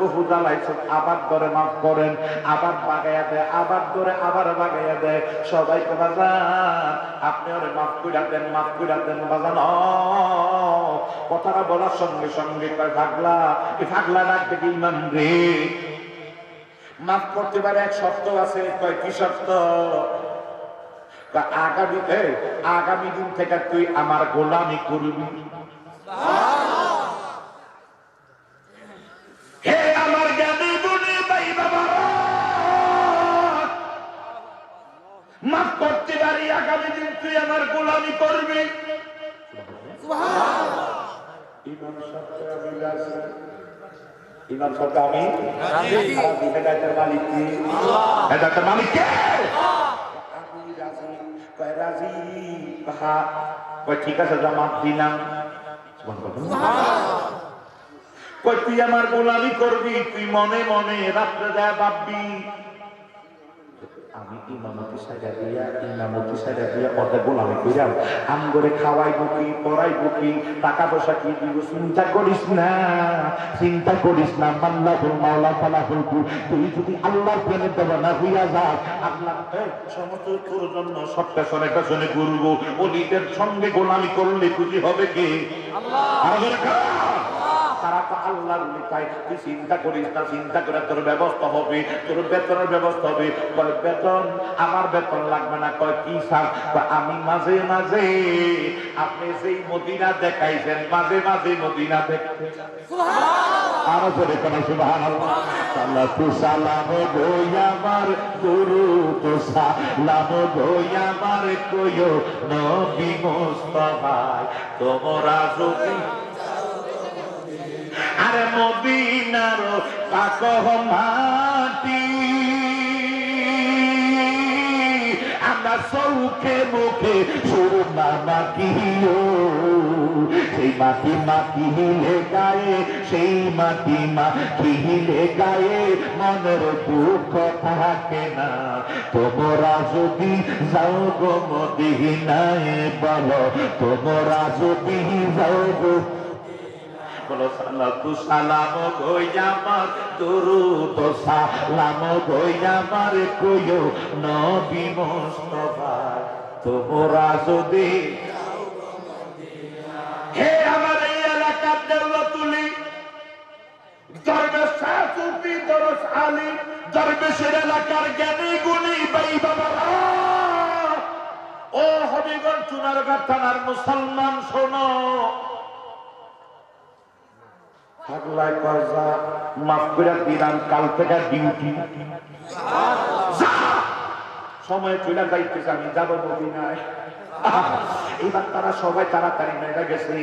বহু জ্বালাইছস আবার ধরে মাফ করেন আবার বাগাইয়া দেয় আবার ধরে আবার বাগাইয়া দেয় সবাইকে বাজান আপনি ওরে মাফ কইরা দেন বাজান কথাটা বলার সঙ্গে সঙ্গে কয় ভাগলা এই ভাগলা ডাক থেকে ইমাম রে মাফ করতে পারে এক শর্ত আছে কয় কি শর্ত আগামী দিন থেকে তুই আমার গোলামি করবি হে আমার জ্ঞানী গুণী ভাই বাবা মাফ করতে পারি আগামী দিন তুই আমার গোলামি করবি ইমাম সাহেব আমি হেদায়েতের মালিক কি হেদায়েতের মালিক কে ঠিক আছে জামাত দিলাম তুই আমার গোলামি করবি তুই মনে মনে রাত্রে দেয় ভাববি আমি ইমামতি সাইডা দিয়া ওদের গোলামি কইরাম আম করে খাওয়াইবো কি পড়াইবো কি টাকা পয়সা কি দিব চিন্তা করিস না মাল্লাহুল মাওলা ফালাহুল কুল। তুই যদি আল্লাহর প্রেমে দেওয়ানা হইয়া যাস আল্লাহ সমস্ত তোর জন্য সব পেছনে পেছনে ঘুরবো। ওলিদের সঙ্গে গোলামি করলে খুশি হবে কে? আল্লাহ। তারা তো আল্লাহর তাই তুই চিন্তা করিস না, চিন্তা করে তোর ব্যবস্থা হবে, তোর বেতনের ব্যবস্থা হবে। বেতন আমার বেতন লাগবে না। কয় কি স্যার? আমি মাঝে মাঝে আপনি যেই মদিনা দেখাইছেন মাঝে মাঝে মদিনা দেখতে আরো জোরে কোন সুবহানাল্লাহ। সালাতু সালাম গই আমার দুরূদ সালাম গই আমার কইও নবী মুস্তাফা তোমরা যদি আরে মদিনার পাক মাটি আমরা চৌখে মুখে সুরমা মাখিও সেই মাটি মাখিলে গায়ে সেই মাটি মাখিলে গায়ে মনের দুঃখ থাকে না। তোমরা যদি যাও গো মদিনায় বলো তোমরা যদি যাও গো বলো সালাতু সালাম গই আমার দুরূদ সালাম গই আমার কইও নবী মুস্তাফা তোমরা যদি হে আমার এই এলাকার দেওয়াতুলি দরবেশ সাফি দরস আলী দরবেশের এলাকার জ্ঞানী গুণী ভাই বাবারা ও হবিগঞ্জ চুনারঘাট থানার মুসলমান শোনো। পাগলায় কয়জা মাফ করে দিলাম কাল থেকে ডিউটি সময় চলে যাইতেছে আমি যাবো মদিনায়। এবার তারা সবাই তাড়াতাড়ি মেরে গেছে।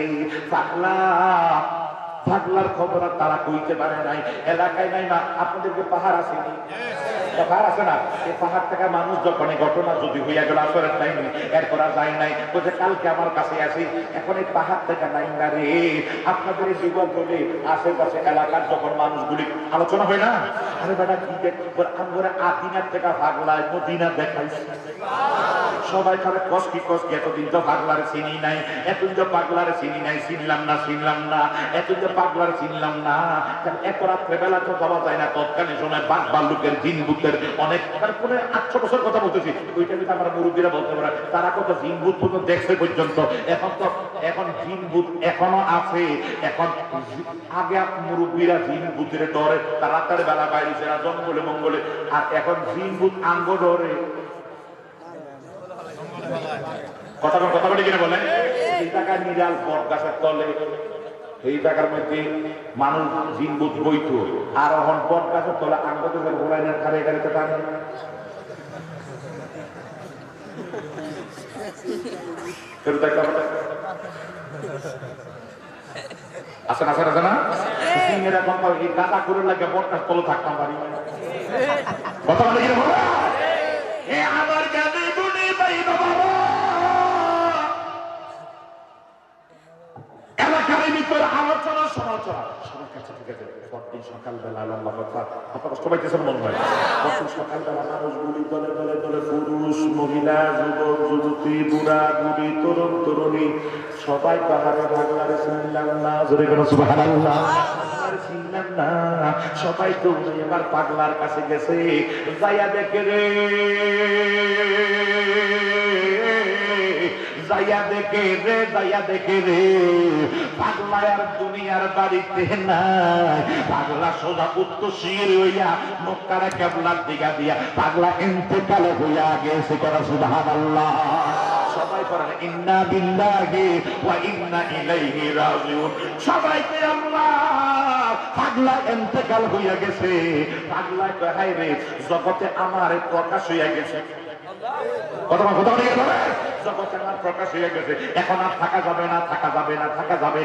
পাগলার খবর তারা কইতে পারে নাই, এলাকায় নাই। না আপনাদেরকে পাহাড় আসেনি? পাহাড় আছে না? এই পাহাড় থেকে মানুষ যখন ঘটনা যদি হইয়া গেল আসরের টাইমে এরপর যায় নাই বলছে কালকে আমার কাছে আসি। এখন এই পাহাড় থেকে নাই না রে আপনাদের এই জীবন বলে আশেপাশে এলাকার যখন মানুষগুলি আলোচনা হয় না আরে বেটা কি আমরা আদিনার থেকে পাগলায় মদিনা দেখাইছি। সবাই খাবে কষ্টি এতদিন তো পাগলারে চিনি নাই, এতদিন তো পাগলারে চিনি নাই, চিনলাম না এতদিন তো পাগলারে চিনলাম না। এত রাত্রে বেলা তো যাওয়া যায় না, তৎকালীন সময় বাঘ ভাল্লুকের জিন ভূতের অনেক মানে 800 বছর কথা বলতেছি ওইটা কিন্তু আমরা মুরব্বীরা বলতে পারে তারা কত জিন ভূত পর্যন্ত দেখছে পর্যন্ত। এখন জিন ভূত এখনো আছে। এখন আগে মুরব্বীরা জিন ভূতের ডরে তারা রাতের বেলা বাইরে সেরা জঙ্গলে মঙ্গলে, আর এখন জিন ভূত আঙ্গ ডরে। কথা বলে কিনা বলেন? এই টাকায় নিরাল বট গাছের তলে এই টাকার মধ্যে মানুষ জিন ভূত বইতো, আর এখন বট গাছের তলে আঙ্গদের গোলাইনের খারে গাড়িতে টানে। আছে না এরকম গাঁদা করে লাগে বট গাছ তলে থাকতাম পারি। কথা বলে কিনা বলো? আমার গানে গুনে ভাই বাবা এলাকার ভিতরে আলোচনা সমালোচনা সবার কাছে ঠিক আছে। পরদিন সকালবেলা লম্বা কথা আপনার কষ্ট পাইতেছেন মনে হয়। পরদিন সকালবেলা মানুষগুলি দলে দলে দলে পুরুষ মহিলা যুবক যুবতী বুড়া বুড়ি তরুণ তরুণী সবাই পাহাড়ে পাগলারে চিনলাম না। জোরে কেন সুবহানাল্লাহ। চিনলাম না সবাই তো এবার পাগলার কাছে গেছে। যাইয়া দেখে রে যাইয়া দেখে রে পাগলা আর দুনিয়ার বাড়িতে নাই। পাগলা সোজা উত্তরসির হইয়া মক্কার কেবলার দিকা দিয়া পাগলা ইন্তেকাল হইয়া গেছে। করা সুবহানাল্লাহ। সবাই করেন ইন্না বিল্লাহি ওয়া ইন্না ইলাইহি রাজিউন। সবাইকে আল্লাহ পাগলা ইন্তেকাল হইয়া গেছে। পাগলা কয় হায় রে জগতে আমার প্রকাশ হইয়া গেছে। কথা জগতে আমার প্রকাশ হয়ে গেছে। এখন আর থাকা যাবে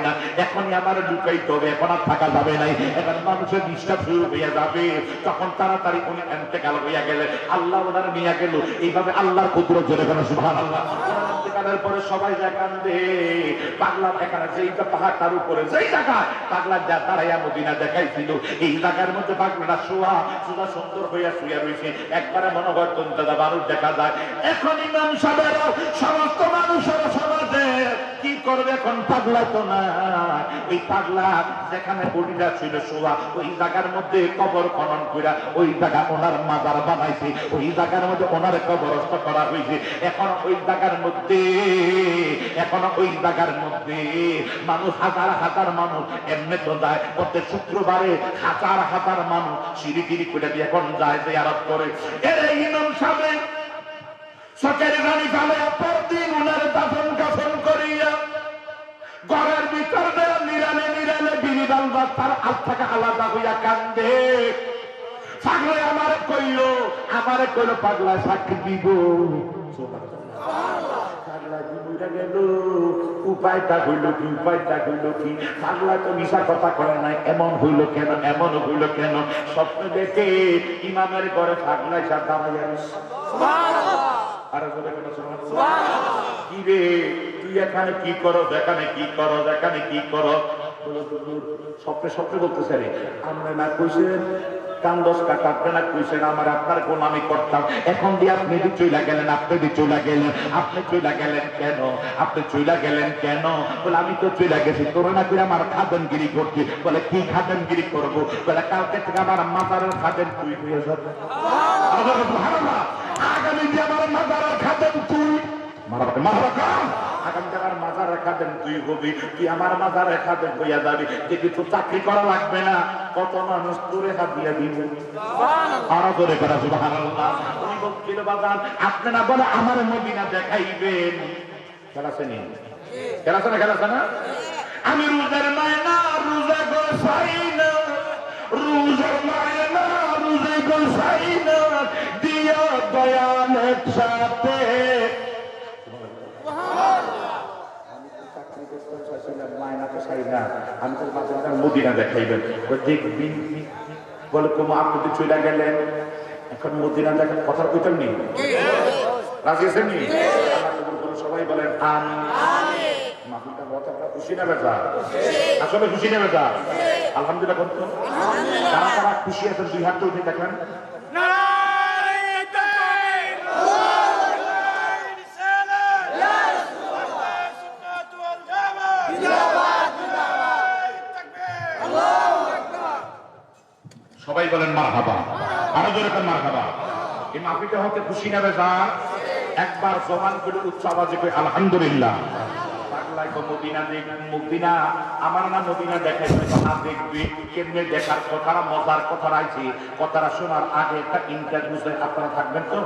না এখনই আমার লুকাইতে হবে। এখন আর থাকা যাবে নাই। এখন মানুষের নিষ্ঠা শুরু হইয়া যাবে। তখন তাড়াতাড়ি উনি ইন্তেকাল হইয়া গেলে আল্লাহ ওনার নিয়ে গেল। এইভাবে আল্লাহর কুদরত জোরে কেন সুবহানাল্লাহ। কানের পরে সবাই যায় কান্দে। পাগলা এখানে যেইটা পাহাড়টার উপরে যেই জায়গা পাগলা যা দাঁড়াইয়া মদিনা দেখাইছিল, এই জায়গার মধ্যে পাগলাটা শোয়া সুদা সুন্দর হইয়া শুয়ে রয়েছে। একবারে মনে হয় দাদা মানুষ দেখা যায়। এখন ইমাম সাহেবের সমস্ত মানুষের সমাজে কি করবে? এখন পাগলা তো না, এই পাগলা যেখানে বডিটা ছিল শোয়া ওই জায়গার মধ্যে কবর খনন কইরা ওই জায়গা ওনার মাজার বানাইছে, ওই জায়গার মধ্যে ওনার কবরস্থ করা হয়েছে। এখন ওই জায়গার মধ্যে মানুষ হাজার হাজার মানুষ এমনি তো যায়, প্রত্যেক শুক্রবারে হাজার হাজার মানুষ সিঁড়ি টিড়ি করে দিয়ে এখন যায় জিয়ারত করে। এর ইমাম সাহেব চোখের পানি ফেলে পরদিন ওনার দাফন কাফন করিয়া ঘরের ভিতর নিরালে নিরালে বিড়ি ডালবা তার হাত থেকে আলাদা হইয়া কান্দে। পাগলা আমারে কইল পাগলা সাক্ষী দিব। পাগলা জীবনটা গেল, উপায়টা হইল কি? পাগলা তো মিশা কথা করে নাই। এমন হইল কেন? স্বপ্ন দেখে ইমামের ঘরে পাগলা এসে দাঁড়াইয়া কি রে তুই এখানে কি করো? স্বপ্নে বলতেছে রে আমরা না কইছেন কান্দস কাকা, আপনি না কইছেন আমার আপনার গোলামি করতাম, এখন দিয়ে আপনি চইলা গেলেন কেন? বলে আমি তো চইলা গেছি তোর না করে আমার খাদেমগিরি করছি। বলে কি খাদেমগিরি করবো? বলে কালকে থেকে আমার মাজারের খাদেম তুই হয়ে যাবে। আগামী দিয়ে আমার মাজারের খাদেম তুই, আগামী আমার মাজার রেখা দেন তুই হবি, তুই আমার মাজার রেখা দেন হইয়া যাবি। দেখি তো চাকরি করা লাগবে না, কত মানুষ তোরে হাত দিয়া দিবে। আরো জোরে করা সুবহানাল্লাহ। উনি বলছিল বাজান আপনি না বলে আমার মদিনা দেখাইবেন। খেলাছে না? আমি রোজার মায়না রোজা গোসাই না, দিয়া দয়াল একসাথে। আমি তো মদিনা দেখাইবেন দেখবি। বলে তোমার আপনি তো চলে গেলেন, এখন মদিনা দেখার কথা কইতাম নি? রাজি আছেন নি? সবাই বলেন খুশি না বেজা? আসলে খুশি না বেজা? আলহামদুলিল্লাহ করতো। তারা খুশি আছেন দুই হাত উঠে দেখেন। সবাই বলেন মারহাবা, আরো জোরে বলেন মারহাবা। এই মাহফিলটা হতে খুশি না বেজা? একবার জবান করে উচ্চ আওয়াজে কই আলহামদুলিল্লাহ। মদিনা আমার না মদিনা দেখাইবে না, দেখবি কেমনে দেখার কথাটা মজার কথা রাইছি। কথাটা শোনার আগে একটা ইন্টারভিউ আপনারা থাকবেন তো?